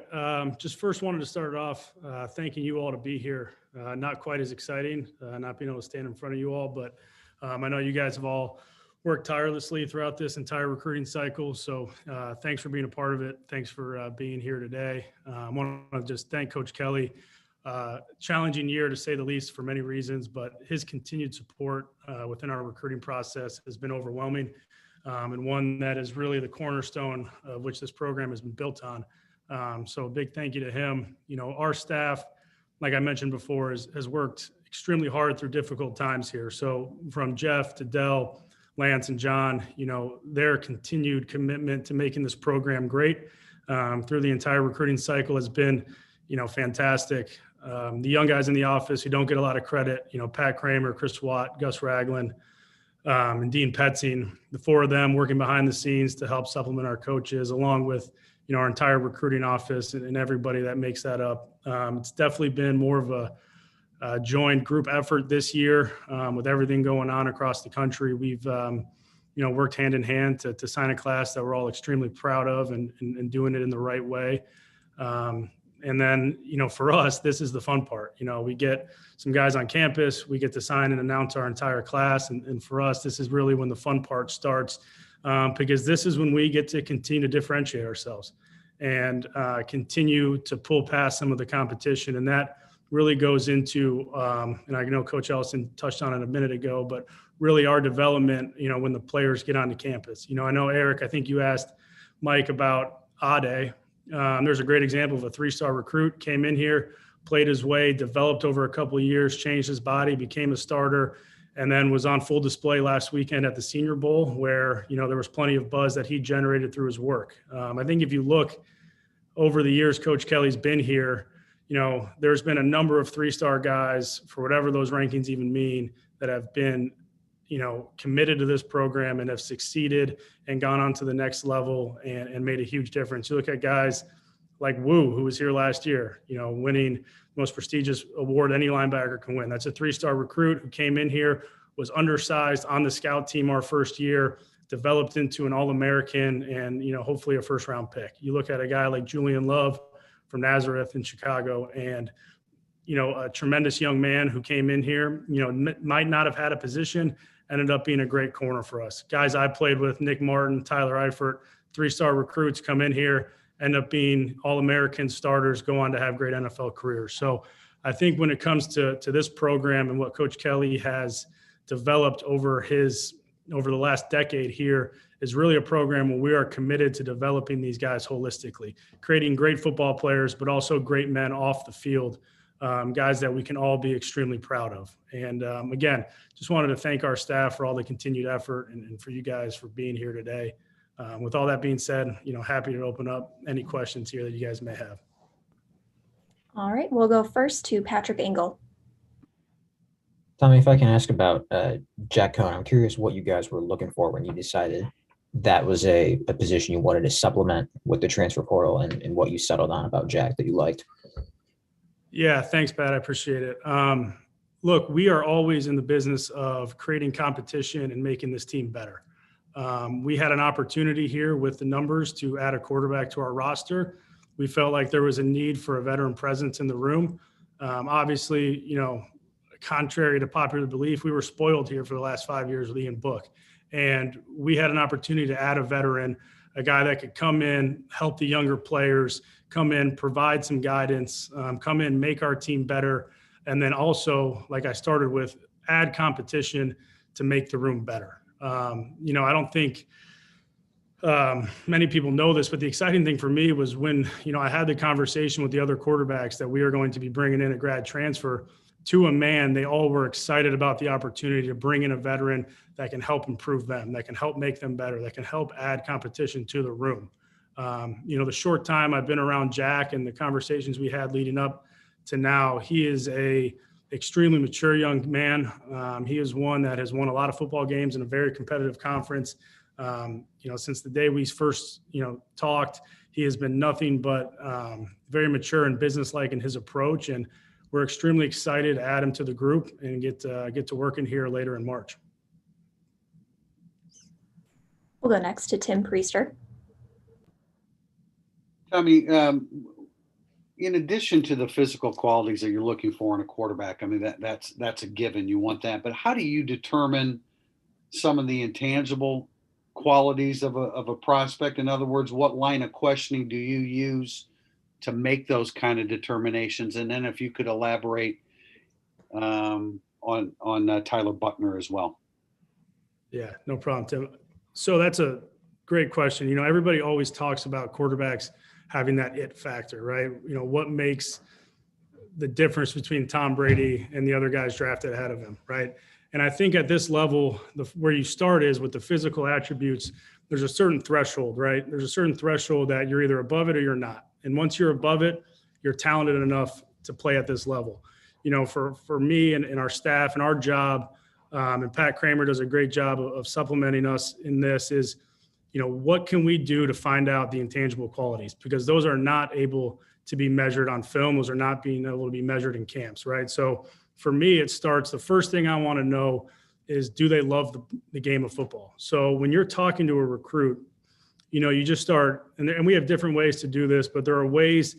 Just first wanted to start off thanking you all to be here. Not quite as exciting, not being able to stand in front of you all, but I know you guys have all worked tirelessly throughout this entire recruiting cycle. So thanks for being a part of it. Thanks for being here today. I want to just thank Coach Kelly. Challenging year to say the least for many reasons, but his continued support within our recruiting process has been overwhelming, and one that is really the cornerstone of which this program has been built on. So a big thank you to him. Our staff, like I mentioned before, has worked extremely hard through difficult times here. So from Jeff to Dell, Lance, and John, their continued commitment to making this program great through the entire recruiting cycle has been, fantastic. The young guys in the office who don't get a lot of credit, Pat Kramer, Chris Watt, Gus Ragland, and Dean Petzing, the four of them working behind the scenes to help supplement our coaches, along with, our entire recruiting office and everybody that makes that up. It's definitely been more of a joined group effort this year with everything going on across the country. We've, worked hand in hand to sign a class that we're all extremely proud of and doing it in the right way. And then, for us, this is the fun part. We get some guys on campus, we get to sign and announce our entire class. And for us, this is really when the fun part starts, because this is when we get to continue to differentiate ourselves and continue to pull past some of the competition. And that really goes into, and I know Coach Elston touched on it a minute ago, but really our development, when the players get onto campus. I know, Eric, I think you asked Mike about Ade. There's a great example of a 3-star recruit, came in here, played his way, developed over a couple of years, changed his body, became a starter, and then was on full display last weekend at the Senior Bowl, where, there was plenty of buzz that he generated through his work. I think if you look over the years Coach Kelly's been here, there's been a number of 3-star guys, for whatever those rankings even mean, that have been, committed to this program and have succeeded and gone on to the next level and made a huge difference. You look at guys like Wu, who was here last year, winning the most prestigious award any linebacker can win. That's a 3-star recruit who came in here, was undersized on the scout team our first year, developed into an All-American and, hopefully a first-round pick. You look at a guy like Julian Love from Nazareth in Chicago, and a tremendous young man who came in here, might not have had a position, ended up being a great corner for us. Guys I played with, Nick Martin, Tyler Eifert, 3-star recruits come in here, end up being All-American starters, go on to have great NFL careers. So I think when it comes to this program and what Coach Kelly has developed over the last decade here is really a program where we are committed to developing these guys holistically, creating great football players, but also great men off the field, guys that we can all be extremely proud of. And again, just wanted to thank our staff for all the continued effort and for you guys for being here today. With all that being said, happy to open up any questions here that you guys may have. All right, we'll go first to Patrick Engel. Tommy, if I can ask about Jack Cohn, I'm curious what you guys were looking for when you decided that was a position you wanted to supplement with the transfer portal and what you settled on about Jack that you liked. Yeah, thanks, Pat. I appreciate it. Look, we are always in the business of creating competition and making this team better. We had an opportunity here with the numbers to add a quarterback to our roster. We felt like there was a need for a veteran presence in the room. Obviously, contrary to popular belief, we were spoiled here for the last 5 years with Ian Book. And we had an opportunity to add a veteran, a guy that could come in, help the younger players, come in, provide some guidance, come in, make our team better. And then also, like I started with, add competition to make the room better. I don't think many people know this, but the exciting thing for me was when, I had the conversation with the other quarterbacks that we are going to be bringing in a grad transfer. To a man, they all were excited about the opportunity to bring in a veteran that can help improve them, that can help make them better, that can help add competition to the room. The short time I've been around Jack and the conversations we had leading up to now, he is a extremely mature young man. He is one that has won a lot of football games in a very competitive conference. Since the day we first, talked, he has been nothing but very mature and businesslike in his approach. And we're extremely excited to add him to the group and get to working here later in March. We'll go next to Tim Priester. Tommy, in addition to the physical qualities that you're looking for in a quarterback, I mean, that's a given. You want that. But how do you determine some of the intangible qualities of a prospect? In other words, what line of questioning do you use to make those kind of determinations? And then if you could elaborate on Tyler Buckner as well. Yeah, no problem, Tim. So that's a great question. Everybody always talks about quarterbacks having that it factor, right? What makes the difference between Tom Brady and the other guys drafted ahead of him, right? And I think at this level, where you start is with the physical attributes, there's a certain threshold, right? There's a certain threshold that you're either above it or you're not. And once you're above it, you're talented enough to play at this level. For me and our staff and our job, and Pat Kramer does a great job of supplementing us in this is, what can we do to find out the intangible qualities? Because those are not able to be measured on film. Those are not being able to be measured in camps, right? So for me, it starts, the first thing I want to know is, do they love the game of football? So when you're talking to a recruit, you just start, and we have different ways to do this, but there are ways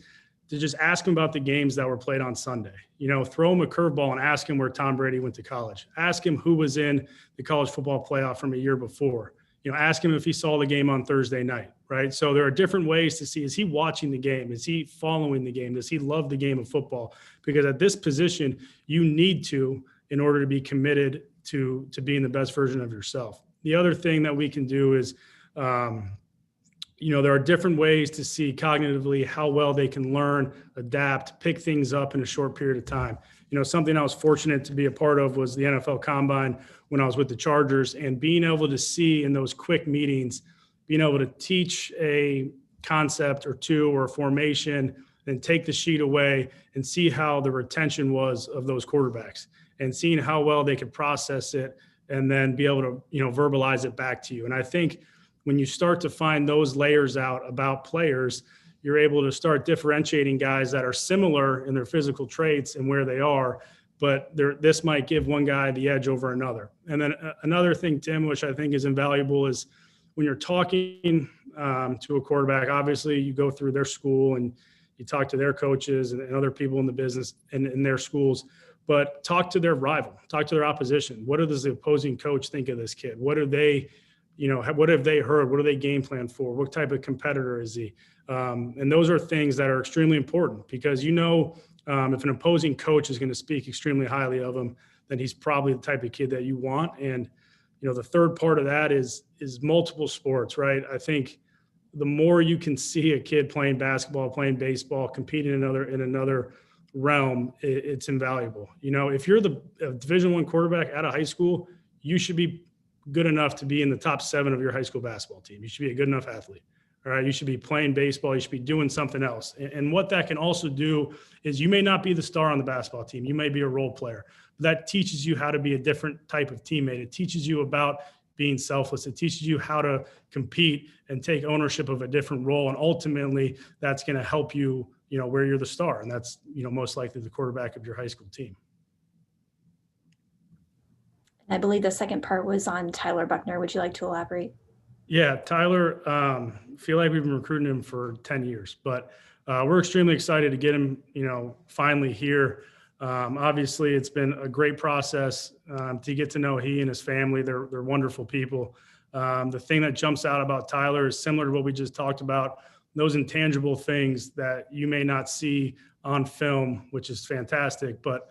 to just ask them about the games that were played on Sunday. Throw them a curveball and ask him where Tom Brady went to college. Ask him who was in the college football playoff from a year before. Ask him if he saw the game on Thursday night, right? So there are different ways to see, is he watching the game? Is he following the game? Does he love the game of football? Because at this position, you need to, in order to be committed to being the best version of yourself. The other thing that we can do is, there are different ways to see cognitively how well they can learn, adapt, pick things up in a short period of time. Something I was fortunate to be a part of was the NFL Combine when I was with the Chargers, and being able to see in those quick meetings, being able to teach a concept or two or a formation, then take the sheet away and see how the retention was of those quarterbacks and seeing how well they could process it and then be able to, verbalize it back to you. And I think when you start to find those layers out about players, you're able to start differentiating guys that are similar in their physical traits and where they are, but this might give one guy the edge over another. And then another thing, Tim, which I think is invaluable, is when you're talking to a quarterback, obviously you go through their school and you talk to their coaches and other people in the business and in their schools, but talk to their rival, talk to their opposition. What does the opposing coach think of this kid? What are they, what have they heard? What do they game plan for? What type of competitor is he? And those are things that are extremely important because, if an opposing coach is going to speak extremely highly of him, then he's probably the type of kid that you want. And, the third part of that is multiple sports, right? I think the more you can see a kid playing basketball, playing baseball, competing in another realm, it's invaluable. If you're the Division I quarterback out of high school, you should be good enough to be in the top 7 of your high school basketball team. You should be a good enough athlete. All right. You should be playing baseball. You should be doing something else. And what that can also do is you may not be the star on the basketball team. You may be a role player. But that teaches you how to be a different type of teammate. It teaches you about being selfless. It teaches you how to compete and take ownership of a different role. And ultimately, that's going to help you, where you're the star. And that's, most likely the quarterback of your high school team. I believe the second part was on Tyler Buckner. Would you like to elaborate? Yeah, Tyler, feel like we've been recruiting him for 10 years, but we're extremely excited to get him, finally here. Obviously, it's been a great process to get to know he and his family. They're wonderful people. The thing that jumps out about Tyler is similar to what we just talked about, those intangible things that you may not see on film, which is fantastic, but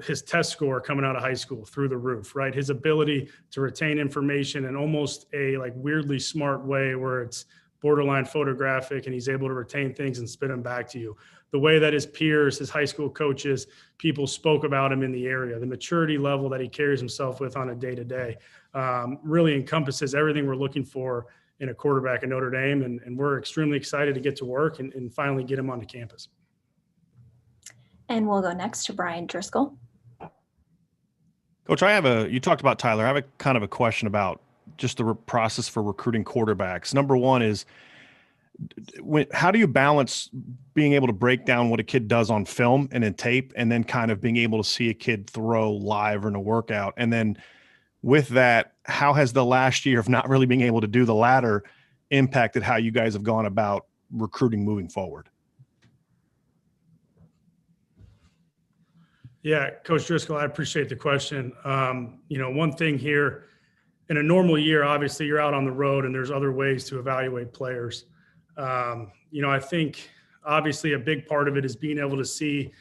his test score coming out of high school through the roof, right? His ability to retain information in almost a weirdly smart way where it's borderline photographic and he's able to retain things and spit them back to you. The way that his peers, his high school coaches, people spoke about him in the area, the maturity level that he carries himself with on a day-to-day really encompasses everything we're looking for in a quarterback at Notre Dame. And we're extremely excited to get to work and finally get him onto campus. And we'll go next to Brian Driscoll. Coach, you talked about Tyler. I have a kind of a question about just the process for recruiting quarterbacks. Number one is, how do you balance being able to break down what a kid does on film and in tape, and then kind of being able to see a kid throw live or in a workout? And then with that, how has the last year of not really being able to do the latter impacted how you guys have gone about recruiting moving forward? Yeah, Coach Driscoll, I appreciate the question. One thing here, in a normal year, obviously you're out on the road and there's other ways to evaluate players. I think obviously a big part of it is being able to see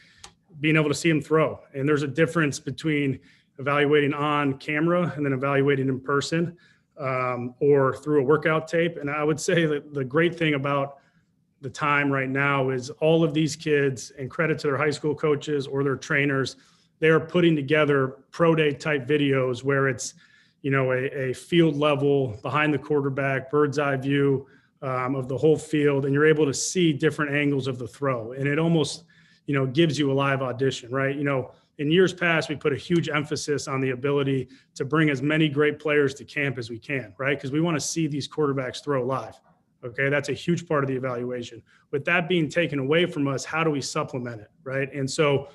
him throw. And there's a difference between evaluating on camera and then evaluating in person or through a workout tape. And I would say that the great thing about the time right now is all of these kids, and credit to their high school coaches or their trainers, they're putting together pro day type videos where it's, a field level behind the quarterback, bird's eye view of the whole field. And you're able to see different angles of the throw. And it almost, gives you a live audition, right? In years past, we put a huge emphasis on the ability to bring as many great players to camp as we can, right? Because we want to see these quarterbacks throw live. Okay, that's a huge part of the evaluation. With that being taken away from us, how do we supplement it, right? And so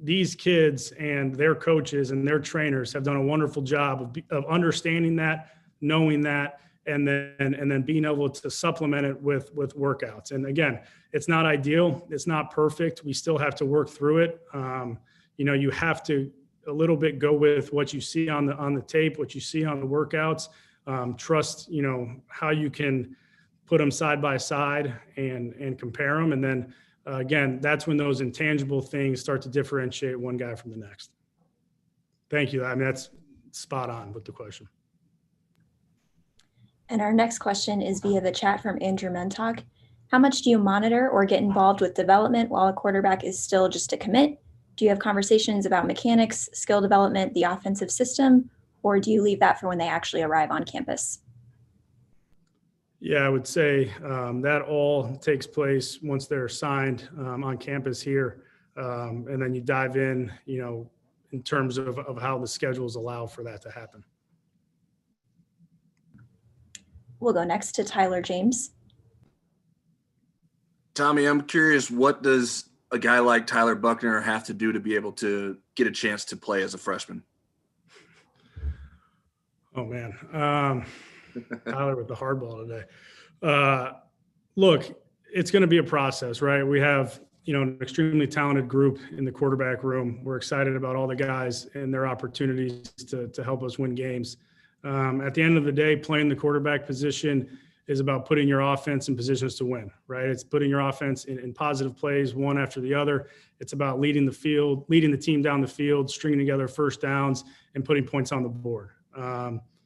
these kids and their coaches and their trainers have done a wonderful job of understanding that, knowing that, and then being able to supplement it with workouts. And again, it's not ideal. It's not perfect. We still have to work through it. You have to a little bit go with what you see on the tape, what you see on the workouts. Trust, how you can put them side by side and compare them. And then again, that's when those intangible things start to differentiate one guy from the next. Thank you. I mean, that's spot on with the question. And our next question is via the chat from Andrew Mentog. How much do you monitor or get involved with development while a quarterback is still just a commit? Do you have conversations about mechanics, skill development, the offensive system, or do you leave that for when they actually arrive on campus? Yeah, I would say that all takes place once they're signed on campus here. And then you dive in, in terms of how the schedules allow for that to happen. We'll go next to Tyler James. Tommy, I'm curious, what does a guy like Tyler Buckner have to do to be able to get a chance to play as a freshman? Oh, man. Tyler with the hardball today. Look, it's going to be a process, right? We have, an extremely talented group in the quarterback room. We're excited about all the guys and their opportunities to help us win games. At the end of the day, playing the quarterback position is about putting your offense in positions to win, right? It's putting your offense in positive plays, one after the other. It's about leading the team down the field, stringing together first downs, and putting points on the board.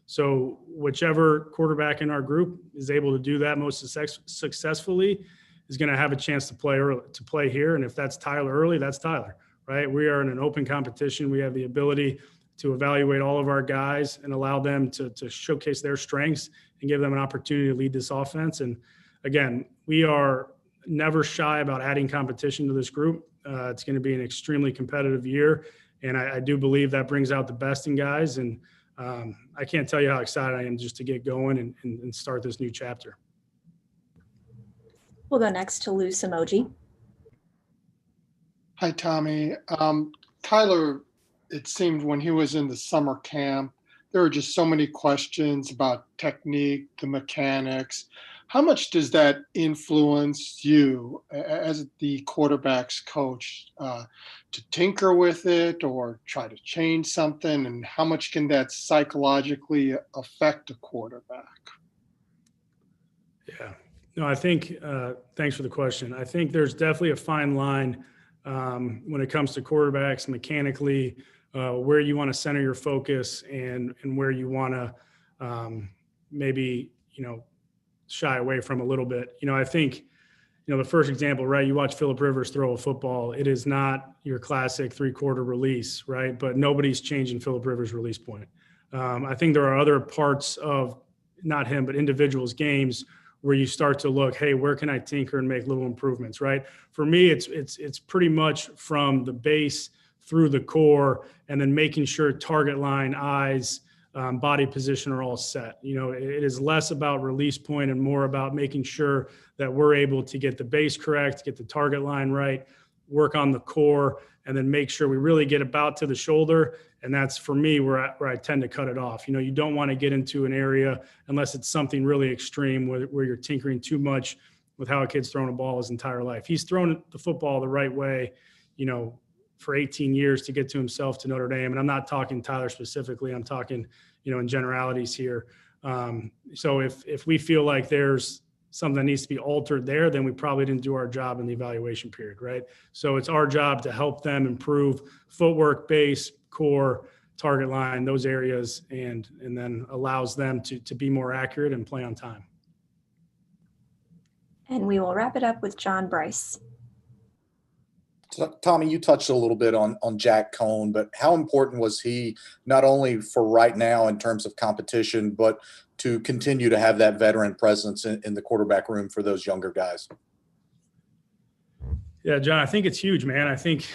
So whichever quarterback in our group is able to do that most successfully is going to have a chance to play here. And if that's Tyler early, that's Tyler, right? We are in an open competition. We have the ability to evaluate all of our guys and allow them to showcase their strengths and give them an opportunity to lead this offense. And again, we are never shy about adding competition to this group. It's going to be an extremely competitive year. And I do believe that brings out the best in guys. And I can't tell you how excited I am just to get going and start this new chapter. We'll go next to Lou Samoji. Hi, Tommy. Tyler, it seemed when he was in the summer camp, there were just so many questions about technique, the mechanics. How much does that influence you as the quarterback's coach to tinker with it or try to change something? And how much can that psychologically affect a quarterback? Yeah, no, I think, thanks for the question. I think there's definitely a fine line when it comes to quarterbacks mechanically, where you want to center your focus and where you want to maybe, shy away from a little bit. I think, the first example, right? You watch Phillip Rivers throw a football. It is not your classic 3-quarter release, right? But nobody's changing Phillip Rivers' release point. I think there are other parts of not him, but individuals' games where you start to look, hey, where can I tinker and make little improvements, right? For me, it's pretty much from the base through the core and then making sure target line, eyes, body position are all set. It is less about release point and more about making sure that we're able to get the base correct, get the target line right, work on the core, and then make sure we really get about to the shoulder. And that's, for me, where I tend to cut it off. You don't want to get into an area unless it's something really extreme where you're tinkering too much with how a kid's thrown a ball his entire life. He's thrown the football the right way, for 18 years to get to himself to Notre Dame. And I'm not talking Tyler specifically. I'm talking, in generalities here. So if we feel like there's something that needs to be altered there, then we probably didn't do our job in the evaluation period, right? So it's our job to help them improve footwork, base, core, target line, those areas, and then allows them to be more accurate and play on time. And we will wrap it up with John Bryce. So, Tommy, you touched a little bit on Jack Cohn, but how important was he not only for right now in terms of competition, but to continue to have that veteran presence in the quarterback room for those younger guys? Yeah, John, I think it's huge, man. I think,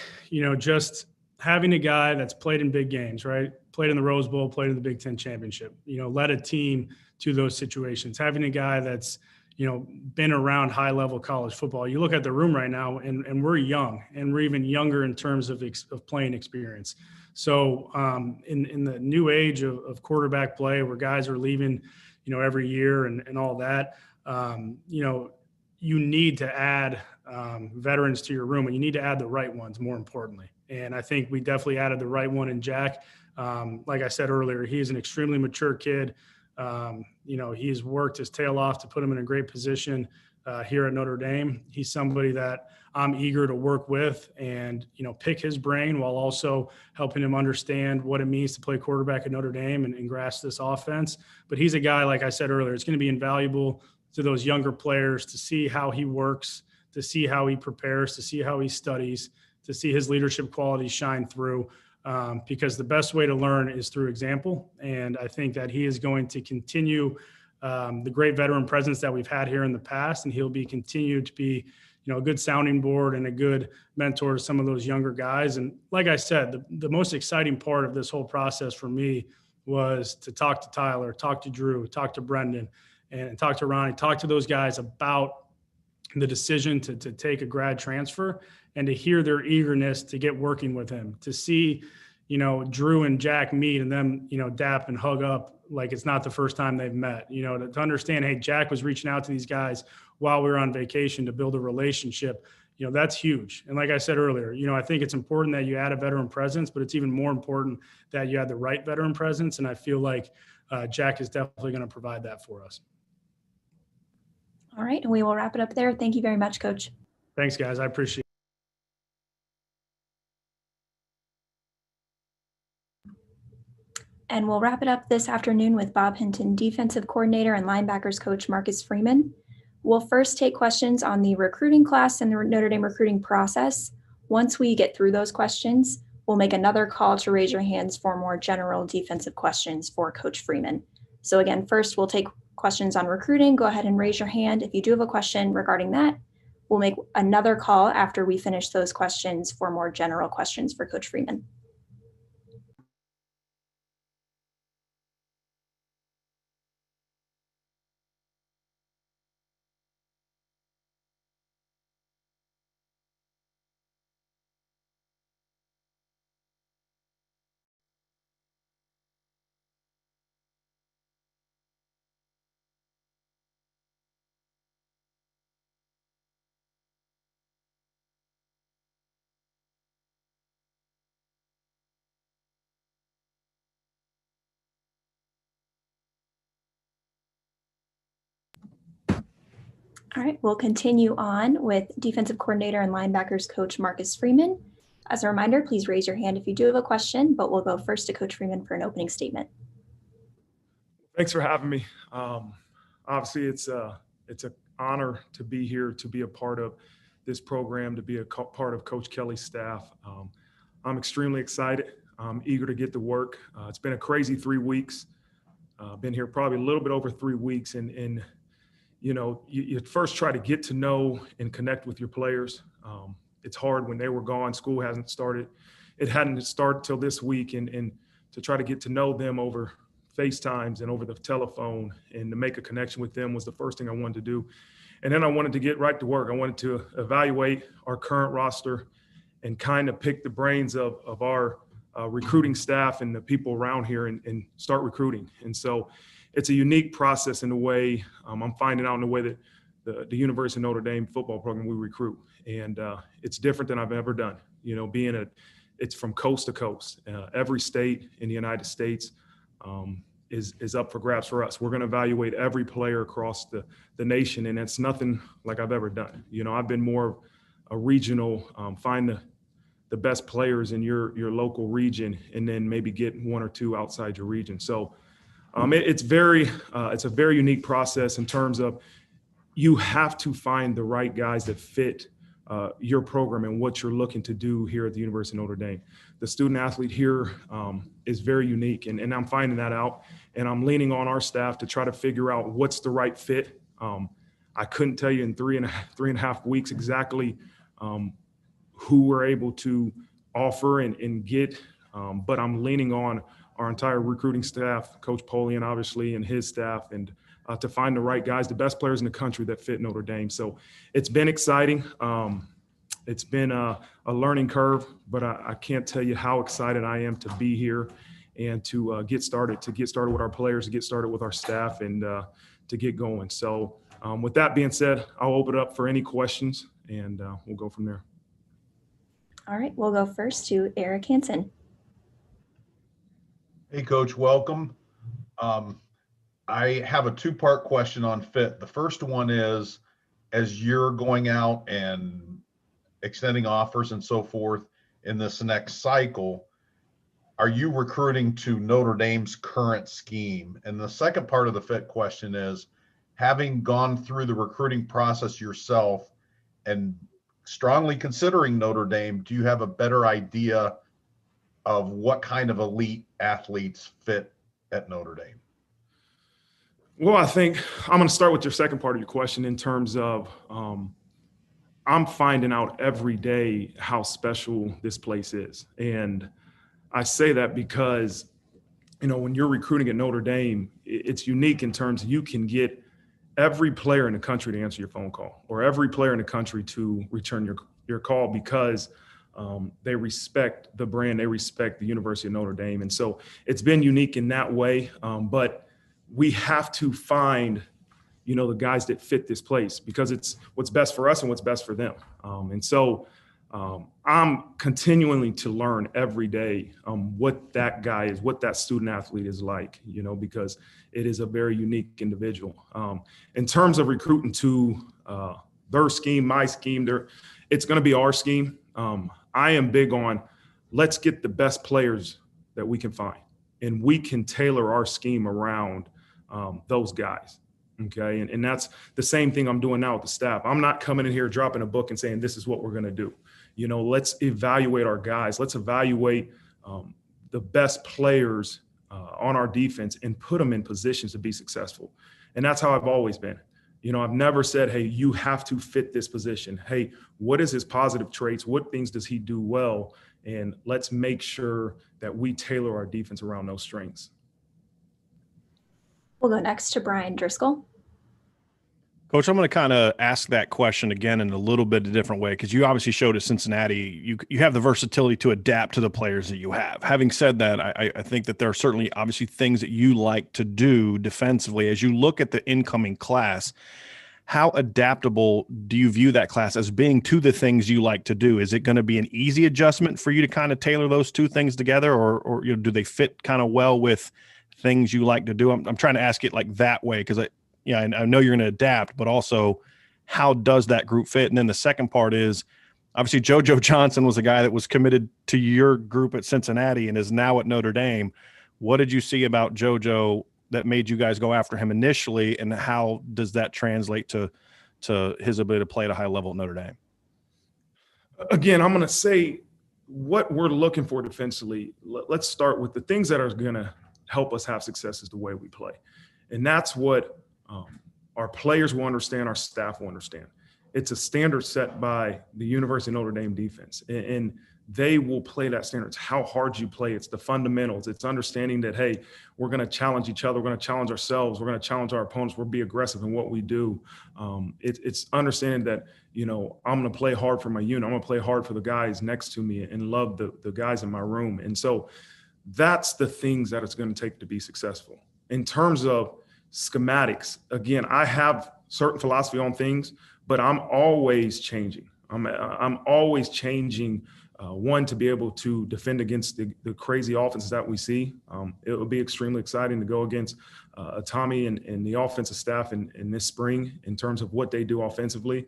just having a guy that's played in big games, right? Played in the Rose Bowl, played in the Big Ten Championship, led a team to those situations. Having a guy that's, been around high-level college football. You look at the room right now, and we're young, and we're even younger in terms of playing experience. So in the new age of quarterback play, where guys are leaving, every year and all that, you need to add veterans to your room, and you need to add the right ones, more importantly. And I think we definitely added the right one in Jack. Like I said earlier, he's an extremely mature kid. He's worked his tail off to put him in a great position here at Notre Dame. He's somebody that I'm eager to work with and, pick his brain while also helping him understand what it means to play quarterback at Notre Dame and grasp this offense. But he's a guy, like I said earlier, it's going to be invaluable to those younger players to see how he works, to see how he prepares, to see how he studies, to see his leadership qualities shine through. Because the best way to learn is through example. And I think that he is going to continue the great veteran presence that we've had here in the past, and he'll be continued to be, a good sounding board and a good mentor to some of those younger guys. And like I said, the most exciting part of this whole process for me was to talk to Tyler, talk to Drew, talk to Brendan, and talk to Ronnie, talk to those guys about the decision to take a grad transfer and to hear their eagerness to get working with him, to see, Drew and Jack meet and them, dap and hug up like it's not the first time they've met, to understand, hey, Jack was reaching out to these guys while we were on vacation to build a relationship. That's huge. And like I said earlier, I think it's important that you add a veteran presence, but it's even more important that you add the right veteran presence. And I feel like Jack is definitely going to provide that for us. All right, and we will wrap it up there. Thank you very much, Coach. Thanks, guys. I appreciate it. And we'll wrap it up this afternoon with Bob Hinton, defensive coordinator, and linebackers coach Marcus Freeman. We'll first take questions on the recruiting class and the Notre Dame recruiting process. Once we get through those questions, we'll make another call to raise your hands for more general defensive questions for Coach Freeman. So again, first we'll take questions on recruiting. Go ahead and raise your hand if you do have a question regarding that. We'll make another call after we finish those questions for more general questions for Coach Freeman. All right, we'll continue on with defensive coordinator and linebackers coach Marcus Freeman. As a reminder, please raise your hand if you do have a question, but we'll go first to Coach Freeman for an opening statement. Thanks for having me. Obviously, it's an honor to be here, to be a part of this program, to be a part of Coach Kelly's staff. I'm extremely excited. I'm eager to get to work. It's been a crazy 3 weeks. Been here probably a little bit over 3 weeks, and you know, you first try to get to know and connect with your players. It's hard when they were gone. School hasn't started. It hadn't started till this week, and to try to get to know them over FaceTimes and over the telephone and to make a connection with them was the first thing I wanted to do. And then I wanted to get right to work. I wanted to evaluate our current roster and kind of pick the brains of our recruiting staff and the people around here and start recruiting. And so it's a unique process in the way I'm finding out in the way that the University of Notre Dame football program we recruit. And it's different than I've ever done. You know, it's from coast to coast. Every state in the United States is up for grabs for us. We're going to evaluate every player across the nation, and it's nothing like I've ever done. You know, I've been more a regional, find the best players in your local region, and then maybe get one or two outside your region. So it's a very unique process in terms of you have to find the right guys that fit your program and what you're looking to do here at the University of Notre Dame. The student athlete here is very unique, and I'm finding that out, and I'm leaning on our staff to try to figure out what's the right fit. I couldn't tell you in three and a half weeks exactly who we're able to offer and get, but I'm leaning on our entire recruiting staff, Coach Polian, obviously, and his staff, and to find the right guys, the best players in the country that fit Notre Dame. So it's been exciting. It's been a learning curve, but I can't tell you how excited I am to be here and to get started with our players, to get started with our staff, and to get going. So with that being said, I'll open it up for any questions, and we'll go from there. All right, we'll go first to Eric Hansen. Hey, Coach, welcome. I have a two-part question on fit. The first one is, as you're going out and extending offers and so forth in this next cycle, are you recruiting to Notre Dame's current scheme? And the second part of the fit question is, having gone through the recruiting process yourself and strongly considering Notre Dame, do you have a better idea of what kind of elite athletes fit at Notre Dame? Well, I think I'm going to start with your second part of your question in terms of I'm finding out every day how special this place is. And I say that because, you know, when you're recruiting at Notre Dame, it's unique in terms of you can get every player in the country to answer your phone call, or every player in the country to return your call, because they respect the brand, they respect the University of Notre Dame. And so it's been unique in that way. But we have to find, you know, the guys that fit this place, because it's what's best for us and what's best for them. And so I'm continuing to learn every day what that guy is, what that student athlete is like, because it is a very unique individual. In terms of recruiting to their scheme, my scheme, it's going to be our scheme. I am big on let's get the best players that we can find, and we can tailor our scheme around those guys. Okay. And that's the same thing I'm doing now with the staff. I'm not coming in here dropping a book and saying, this is what we're going to do. Let's evaluate our guys. Let's evaluate the best players on our defense and put them in positions to be successful. And that's how I've always been. I've never said, hey, you have to fit this position. Hey, what is his positive traits? What things does he do well? And let's make sure that we tailor our defense around those strengths. We'll go next to Brian Driscoll. Coach, I'm going to kind of ask that question again in a little bit of a different way, because you obviously showed at Cincinnati you have the versatility to adapt to the players that you have. Having said that, I think that there are certainly obviously things that you like to do defensively. As you look at the incoming class, how adaptable do you view that class as being to the things you like to do? Is it going to be an easy adjustment for you to kind of tailor those two things together, or do they fit kind of well with things you like to do? I'm trying to ask it like that way, because I know you're going to adapt, but also how does that group fit? And then the second part is obviously JoJo Johnson was a guy that was committed to your group at Cincinnati and is now at Notre Dame. What did you see about JoJo that made you guys go after him initially, and how does that translate to his ability to play at a high level at Notre Dame? Again, I'm going to say what we're looking for defensively. Let's start with the things that are going to help us have success is the way we play. And that's what our players will understand, our staff will understand. It's a standard set by the University of Notre Dame defense, and they will play that standard. It's how hard you play. It's the fundamentals. It's understanding that, hey, we're going to challenge each other. We're going to challenge ourselves. We're going to challenge our opponents. We'll be aggressive in what we do. It's understanding that, I'm going to play hard for my unit. I'm going to play hard for the guys next to me and love the guys in my room. And so that's the things that it's going to take to be successful. In terms of schematics, again, I have certain philosophy on things, but I'm always changing. I'm always changing. One, to be able to defend against the crazy offenses that we see. It will be extremely exciting to go against Tommy and the offensive staff in this spring in terms of what they do offensively.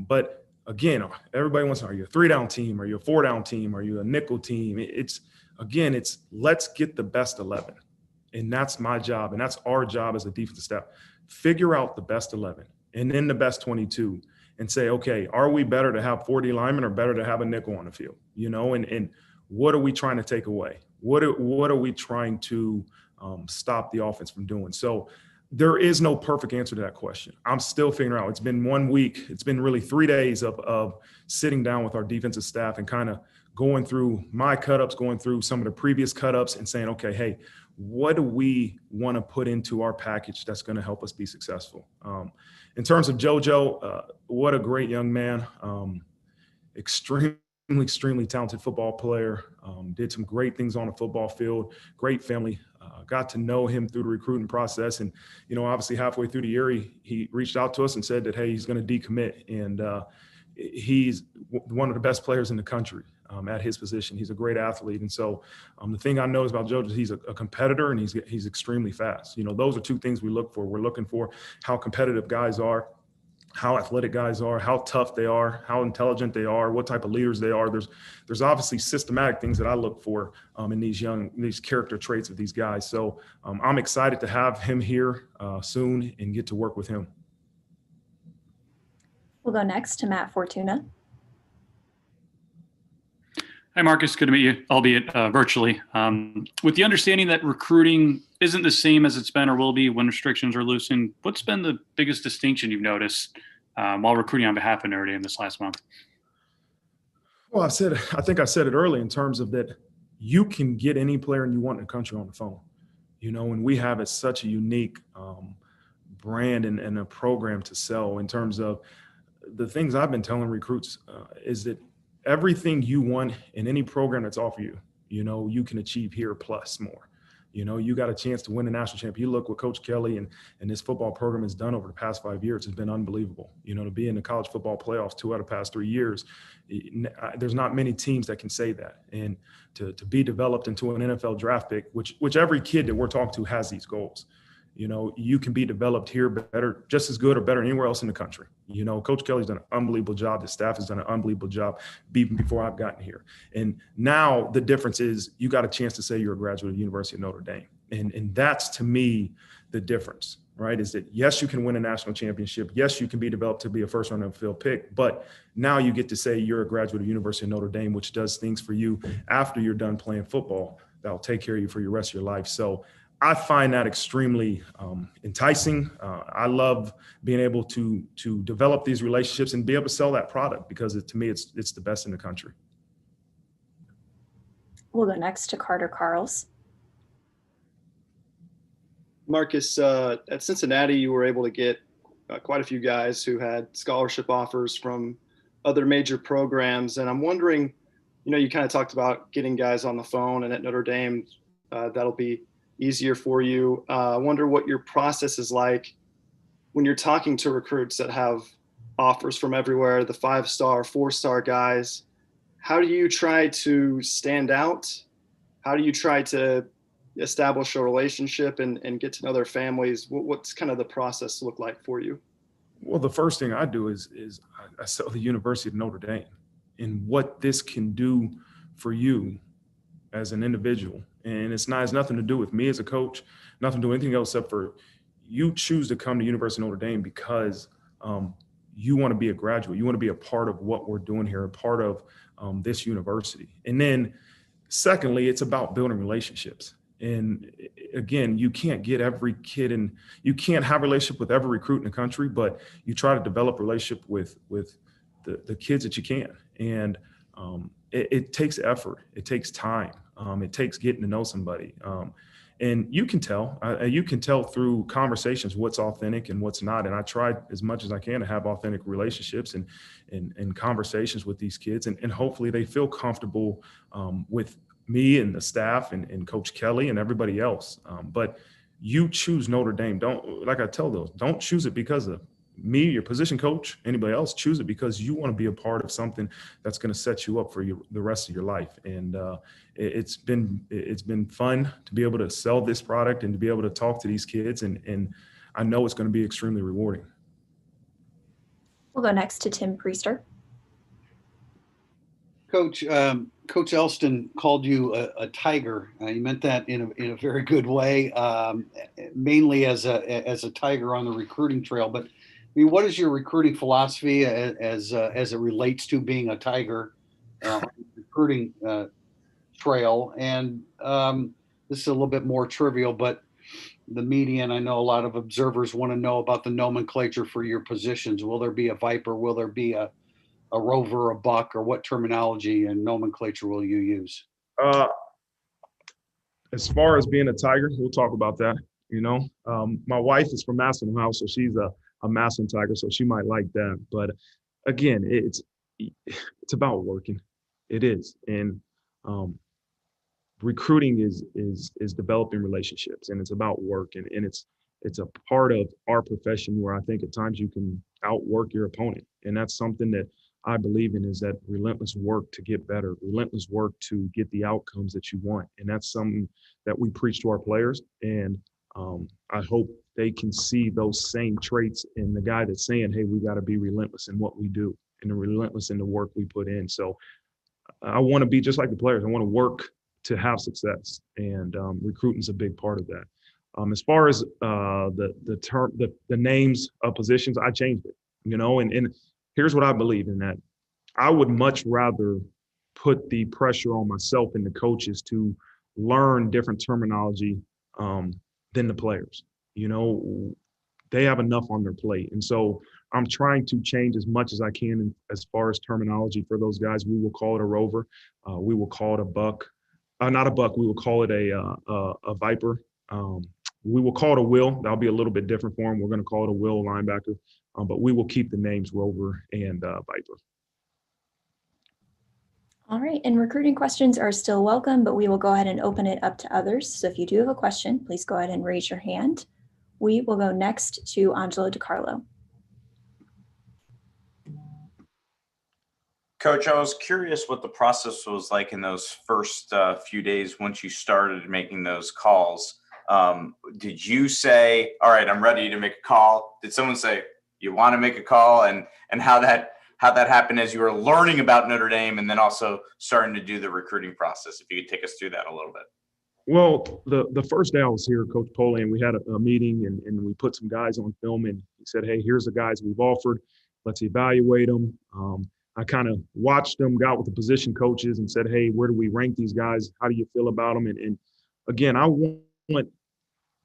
But again, everybody wants to know, are you a 3-down team? Are you a 4-down team? Are you a nickel team? It's let's get the best 11. And that's my job, and that's our job as a defensive staff. Figure out the best 11 and then the best 22 and say, okay, are we better to have 40 linemen or better to have a nickel on the field? And what are we trying to take away? What are we trying to stop the offense from doing? So there is no perfect answer to that question. I'm still figuring out. It's been 1 week. It's been really 3 days of sitting down with our defensive staff and kind of going through my cut-ups, going through some of the previous cut-ups and saying, okay, hey, what do we want to put into our package that's going to help us be successful? In terms of JoJo, what a great young man, extremely talented football player, did some great things on the football field, great family. Got to know him through the recruiting process. And, obviously halfway through the year, he reached out to us and said that, hey, he's going to decommit. And he's one of the best players in the country. At his position. He's a great athlete. And so the thing I know is about JoJo is he's a competitor and he's extremely fast. Those are two things we look for. We're looking for how competitive guys are, how athletic guys are, how tough they are, how intelligent they are, what type of leaders they are. There's obviously systematic things that I look for in these character traits of these guys. So I'm excited to have him here soon and get to work with him. We'll go next to Matt Fortuna. Hi, Marcus. Good to meet you, albeit virtually. With the understanding that recruiting isn't the same as it's been or will be when restrictions are loosened, what's been the biggest distinction you've noticed while recruiting on behalf of Notre Dame this last month? Well, I think I said it early in terms of that you can get any player you want in the country on the phone, and we have such a unique brand and a program to sell. In terms of the things I've been telling recruits is that everything you want in any program that's offered you, you can achieve here plus more. You know, you got a chance to win a national championship. You look what Coach Kelly and this football program has done over the past 5 years has been unbelievable. You know, to be in the college football playoffs 2 out of the past 3 years, there's not many teams that can say that. And to be developed into an NFL draft pick, which every kid that we're talking to has these goals. You know, you can be developed here better, just as good or better anywhere else in the country. You know, Coach Kelly's done an unbelievable job. The staff has done an unbelievable job even before I've gotten here. And now the difference is you got a chance to say you're a graduate of the University of Notre Dame. And that's, to me, the difference, right? Is that, yes, you can win a national championship. Yes, you can be developed to be a first-round NFL pick. But now you get to say you're a graduate of the University of Notre Dame, which does things for you after you're done playing football that'll take care of you for your rest of your life. So I find that extremely enticing. I love being able to develop these relationships and be able to sell that product because to me, it's the best in the country. We'll go next to Carter Carls. Marcus, at Cincinnati, you were able to get quite a few guys who had scholarship offers from other major programs. And I'm wondering, you know, you kind of talked about getting guys on the phone, and at Notre Dame, that'll be easier for you. I wonder what your process is like when you're talking to recruits that have offers from everywhere, the 5-star, 4-star guys. How do you try to stand out? How do you try to establish a relationship and get to know their families? What's kind of the process look like for you? Well, the first thing I do is I sell the University of Notre Dame and what this can do for you as an individual. And has nothing to do with me as a coach, nothing to do with anything else except for you choose to come to University of Notre Dame because you want to be a graduate. You want to be a part of what we're doing here, a part of this university. And then secondly, it's about building relationships. And again, you can't get every kid and you can't have a relationship with every recruit in the country, but you try to develop a relationship with the kids that you can. And it takes effort. It takes time. It takes getting to know somebody. And you can tell through conversations what's authentic and what's not. And I try as much as I can to have authentic relationships and conversations with these kids. And hopefully they feel comfortable with me and the staff and Coach Kelly and everybody else. But you choose Notre Dame. Don't choose it because of me, your position coach, anybody else. Choose it because you want to be a part of something that's going to set you up for the rest of your life. And it's been fun to be able to sell this product and to be able to talk to these kids. And I know it's going to be extremely rewarding. We'll go next to Tim Priester. Coach Elston called you a tiger. You meant that in a very good way, mainly as a tiger on the recruiting trail. But I mean, what is your recruiting philosophy as it relates to being a tiger on the recruiting trail? And this is a little bit more trivial, but the media, and I know a lot of observers want to know about the nomenclature for your positions. Will there be a Viper? Will there be a Rover, a Buck, or what terminology and nomenclature will you use? As far as being a tiger, we'll talk about that. You know, my wife is from Massillon House, so she's a Massillon Tiger, so she might like that. But again, it's about working. It is, and recruiting is developing relationships, and it's about work, and it's a part of our profession where I think at times you can outwork your opponent, and that's something that I believe in, is that relentless work to get better, relentless work to get the outcomes that you want. And that's something that we preach to our players. And I hope they can see those same traits in the guy that's saying, hey, we got to be relentless in what we do and relentless in the work we put in. So I want to be just like the players. I want to work to have success. And recruiting is a big part of that. As far as the names of positions, I changed it, you know, and here's what I believe in, that I would much rather put the pressure on myself and the coaches to learn different terminology than the players. You know, they have enough on their plate. And so I'm trying to change as much as I can as far as terminology for those guys. We will call it a Rover. We will call it a Buck. Not a Buck. We will call it a Viper. We will call it a Will. That'll be a little bit different for him. We're going to call it a Will linebacker. But we will keep the names Rover and Viper. All right, and recruiting questions are still welcome, but we will go ahead and open it up to others. So if you do have a question, please go ahead and raise your hand. We will go next to Angelo DiCarlo. Coach, I was curious what the process was like in those first few days once you started making those calls. Did you say, all right, I'm ready to make a call? Did someone say, you want to make a call? And how that happened as you were learning about Notre Dame and then also starting to do the recruiting process? If you could take us through that a little bit. Well, the first day I was here, Coach Polian, we had a meeting and we put some guys on film and he said, hey, here's the guys we've offered. Let's evaluate them. I kind of watched them, got with the position coaches and said, hey, where do we rank these guys? How do you feel about them? And again, I want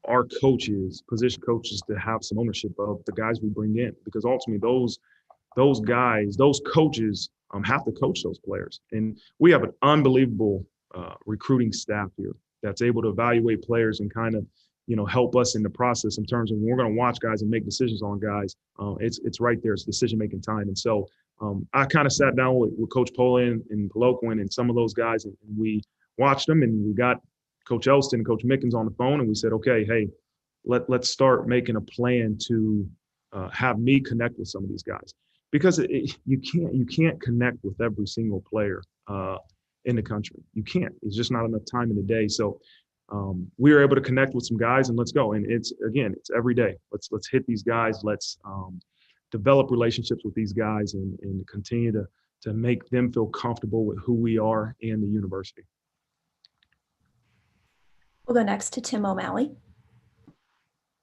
our coaches, position coaches, to have some ownership of the guys we bring in, because ultimately those guys, those coaches have to coach those players. And we have an unbelievable recruiting staff here that's able to evaluate players and kind of, help us in the process in terms of when we're going to watch guys and make decisions on guys. It's right there. It's decision-making time. And so I kind of sat down with Coach Polian and Polian and some of those guys, and we watched them, and we got Coach Elston and Coach Mickens on the phone, and we said, okay, hey, let's start making a plan to have me connect with some of these guys, because you can't connect with every single player in the country. You can't. It's just not enough time in the day. So we were able to connect with some guys, and let's go. And it's every day. Let's hit these guys. Let's develop relationships with these guys and continue to make them feel comfortable with who we are and the university. We'll go next to Tim O'Malley.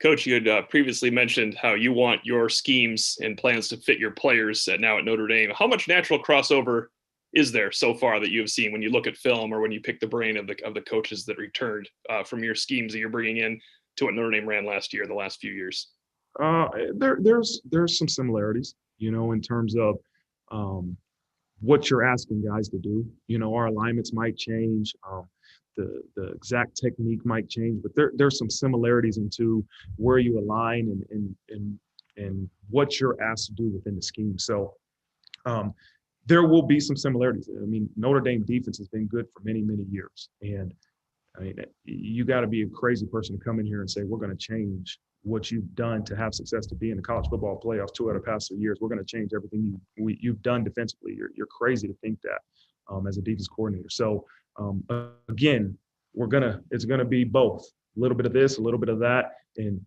Coach, you had previously mentioned how you want your schemes and plans to fit your players now at Notre Dame. How much natural crossover is there so far that you have seen when you look at film or when you pick the brain of the coaches that returned from your schemes that you're bringing in to what Notre Dame ran last year, the last few years? There's some similarities, in terms of what you're asking guys to do. Our alignments might change, the exact technique might change, but there's some similarities into where you align and what you're asked to do within the scheme. So there will be some similarities. I mean, Notre Dame defense has been good for many, many years, and I mean, you got to be a crazy person to come in here and say, we're going to change what you've done to have success to be in the college football playoffs 2 out of the past 3 years. We're going to change everything you've done defensively. You're crazy to think that as a defense coordinator. So again, it's going to be both, a little bit of this, a little bit of that. And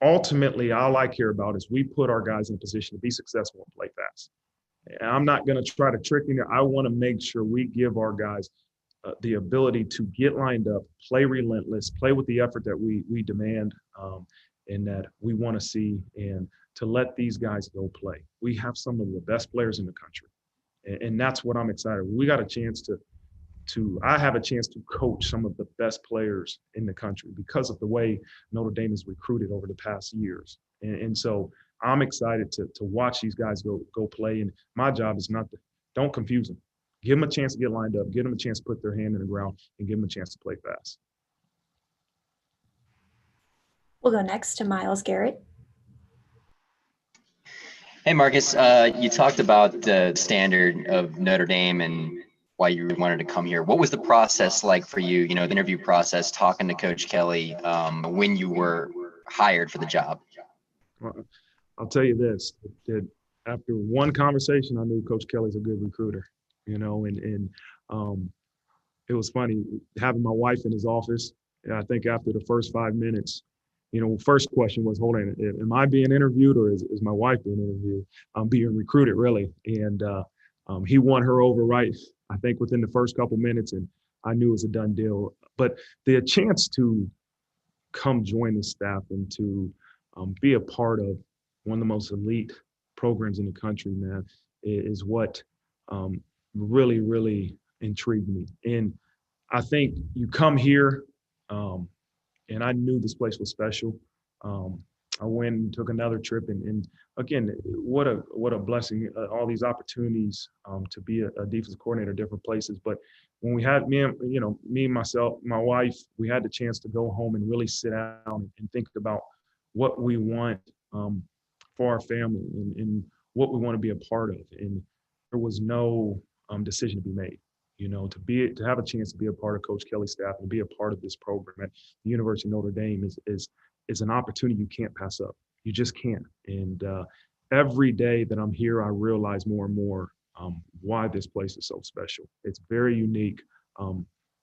ultimately, all I care about is we put our guys in a position to be successful and play fast. And I'm not going to try to trick you. I want to make sure we give our guys the ability to get lined up, play relentless, play with the effort that we demand and that we want to see, and to let these guys go play. We have some of the best players in the country, and that's what I'm excited. We got a chance I have a chance to coach some of the best players in the country because of the way Notre Dame has recruited over the past years. And so I'm excited to watch these guys go play. And my job is don't confuse them. Give them a chance to get lined up, give them a chance to put their hand in the ground, and give them a chance to play fast. We'll go next to Miles Garrett. Hey, Marcus, you talked about the standard of Notre Dame and why you wanted to come here. What was the process like for you, the interview process, talking to Coach Kelly when you were hired for the job? Well, I'll tell you this, that after one conversation, I knew Coach Kelly's a good recruiter, and it was funny having my wife in his office. And I think after the first 5 minutes, first question was, hold on, am I being interviewed or is my wife being interviewed? I'm being recruited, really. And he won her over right, I think, within the first couple minutes, and I knew it was a done deal. But the chance to come join the staff and to be a part of one of the most elite programs in the country, man, is what really, really intrigued me. And I think you come here, and I knew this place was special. I went and took another trip, and again, what a blessing! All these opportunities to be a defensive coordinator at different places. But when we had me, myself, my wife, we had the chance to go home and really sit down and think about what we want for our family and what we want to be a part of. And there was no decision to be made. to have a chance to be a part of Coach Kelly's staff and be a part of this program at the University of Notre Dame is an opportunity you can't pass up. You just can't. And every day that I'm here, I realize more and more why this place is so special. It's very unique.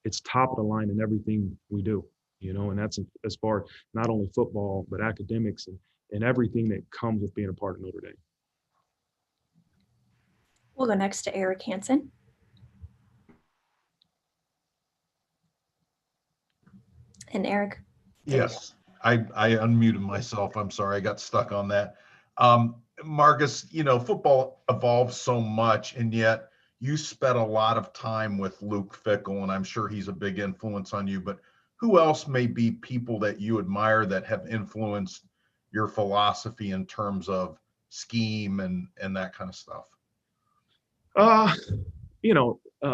It's top of the line in everything we do, and that's as far as not only football, but academics and everything that comes with being a part of Notre Dame. We'll go next to Eric Hansen. And Eric. Yes, I unmuted myself. I'm sorry, I got stuck on that. Marcus, football evolves so much, and yet you spent a lot of time with Luke Fickell, and I'm sure he's a big influence on you. But who else may be people that you admire that have influenced your philosophy in terms of scheme and that kind of stuff?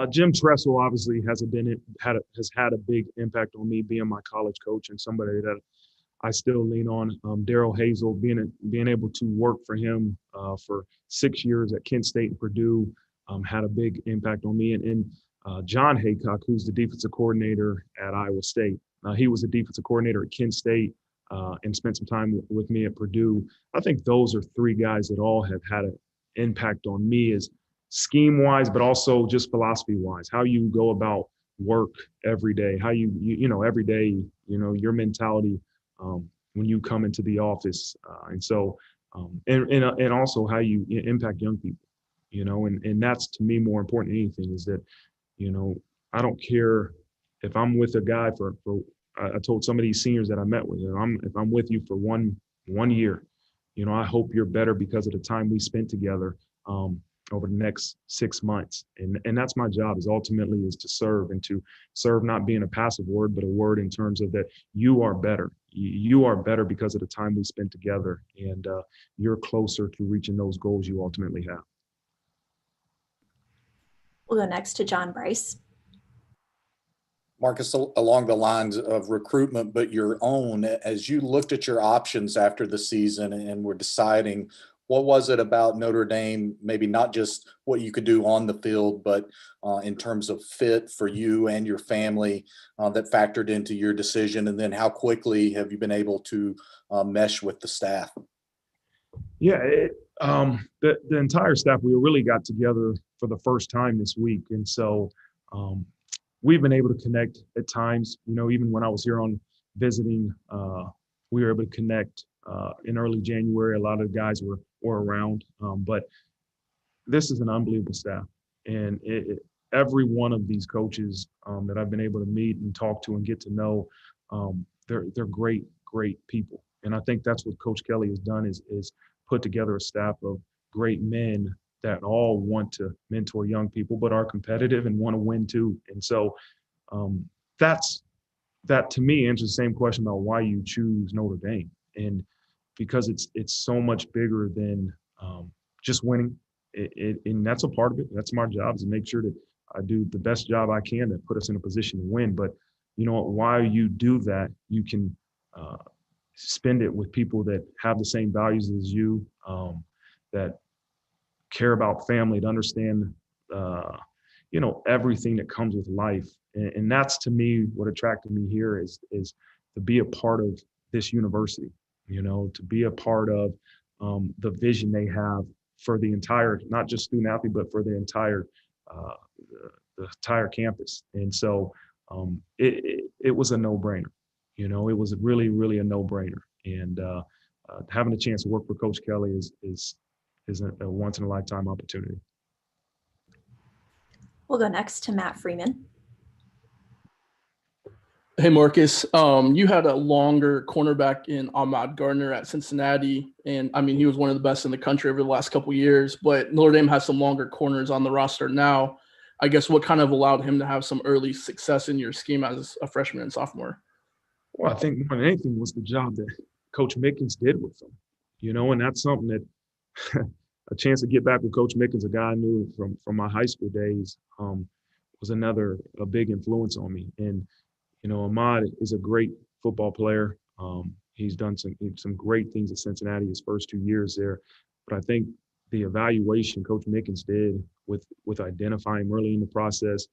Jim Tressel obviously has had a big impact on me, being my college coach and somebody that I still lean on. Daryl Hazel, being able to work for him for 6 years at Kent State and Purdue had a big impact on me. And John Haycock, who's the defensive coordinator at Iowa State, he was the defensive coordinator at Kent State and spent some time with me at Purdue. I think those are three guys that all have had an impact on me as scheme-wise, but also just philosophy-wise, how you go about work every day, how every day, your mentality when you come into the office. And also how you impact young people, and that's to me more important than anything is that, I don't care if I'm with a guy I told some of these seniors that I met with, if I'm with you for one year, I hope you're better because of the time we spent together over the next 6 months. And that's my job is to serve, and to serve not being a passive word, but a word in terms of that you are better. You are better because of the time we spent together, and you're closer to reaching those goals you ultimately have. We'll go next to John Bryce. Marcus, along the lines of recruitment, but your own, as you looked at your options after the season and were deciding, what was it about Notre Dame, maybe not just what you could do on the field, but in terms of fit for you and your family that factored into your decision? And then how quickly have you been able to mesh with the staff? Yeah, the entire staff, we really got together for the first time this week. And so we've been able to connect at times, even when I was here on visiting, we were able to connect in early January. A lot of the guys were around, but this is an unbelievable staff. And every one of these coaches that I've been able to meet and talk to and get to know, they're great people. And I think that's what Coach Kelly has done is put together a staff of great men that all want to mentor young people, but are competitive and want to win too. And so that to me answers the same question about why you choose Notre Dame. And because it's so much bigger than just winning. And that's a part of it. That's my job, is to make sure that I do the best job I can to put us in a position to win. But while you do that, you can spend it with people that have the same values as you, that care about family, to understand everything that comes with life. And that's, to me, what attracted me here is to be a part of this university, to be a part of the vision they have for the entire, not just student athlete, but for the entire campus. And so it was a no-brainer. It was really, really a no-brainer. And having a chance to work for Coach Kelly is a once-in-a-lifetime opportunity. We'll go next to Matt Freeman. Hey, Marcus, you had a longer cornerback in Ahmad Gardner at Cincinnati. And I mean, he was one of the best in the country over the last couple of years, but Notre Dame has some longer corners on the roster now. I guess what kind of allowed him to have some early success in your scheme as a freshman and sophomore? Well, I think more than anything was the job that Coach Mickens did with them, and that's something that a chance to get back with Coach Mickens, a guy I knew from my high school days, was a big influence on me. And Ahmad is a great football player. He's done some great things at Cincinnati his first 2 years there. But I think the evaluation Coach Mickens did with identifying early in the process,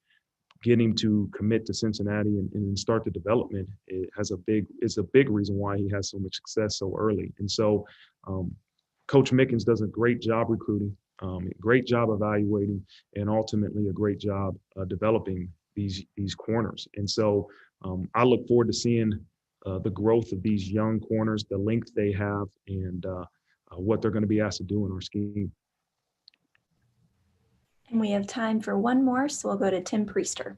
getting to commit to Cincinnati and start the development, it's a big reason why he has so much success so early. And so Coach Mickens does a great job recruiting, great job evaluating, and ultimately a great job developing these corners. And so I look forward to seeing the growth of these young corners, the length they have, and what they're going to be asked to do in our scheme. And we have time for one more, so we'll go to Tim Priester.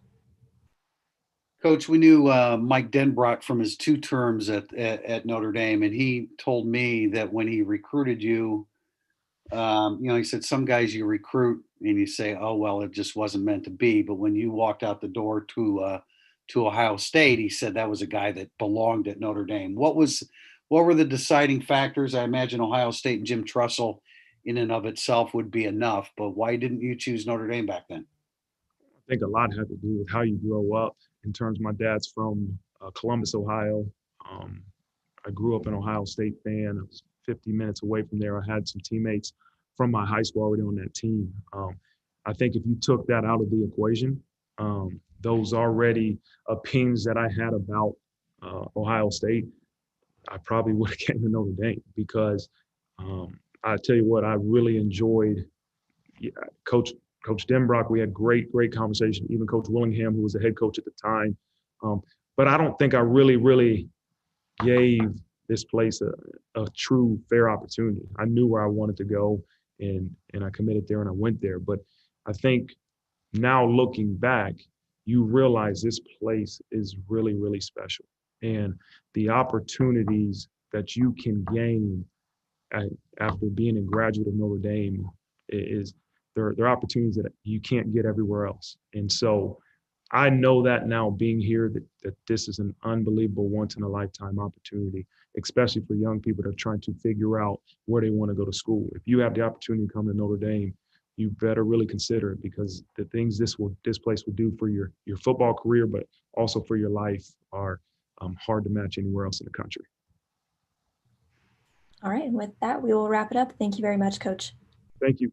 Coach, we knew Mike Denbrock from his 2 terms at Notre Dame, and he told me that when he recruited you, he said some guys you recruit and you say, oh, well, it just wasn't meant to be. But when you walked out the door to Ohio State, he said that was a guy that belonged at Notre Dame. What were the deciding factors? I imagine Ohio State and Jim Trussell in and of itself would be enough, but why didn't you choose Notre Dame back then? I think a lot had to do with how you grow up. In terms, my dad's from Columbus, Ohio. I grew up an Ohio State fan. I was 50 minutes away from there. I had some teammates from my high school already on that team. I think if you took that out of the equation, those already opinions that I had about Ohio State, I probably would have came to Notre Dame because I tell you what, I really enjoyed Coach Denbrock. We had great conversation. Even Coach Willingham, who was the head coach at the time. But I don't think I really gave this place a true fair opportunity. I knew where I wanted to go, and I committed there and I went there. But I think now looking back, you realize this place is really special, and the opportunities that you can gain after being a graduate of Notre Dame they're opportunities that you can't get everywhere else. And so I know that now being here that this is an unbelievable once in a lifetime opportunity, especially for young people that are trying to figure out where they want to go to school. If you have the opportunity to come to Notre Dame, you better really consider it, because the things this place will do for your football career, but also for your life, are hard to match anywhere else in the country. All right, and with that, we will wrap it up. Thank you very much, Coach. Thank you.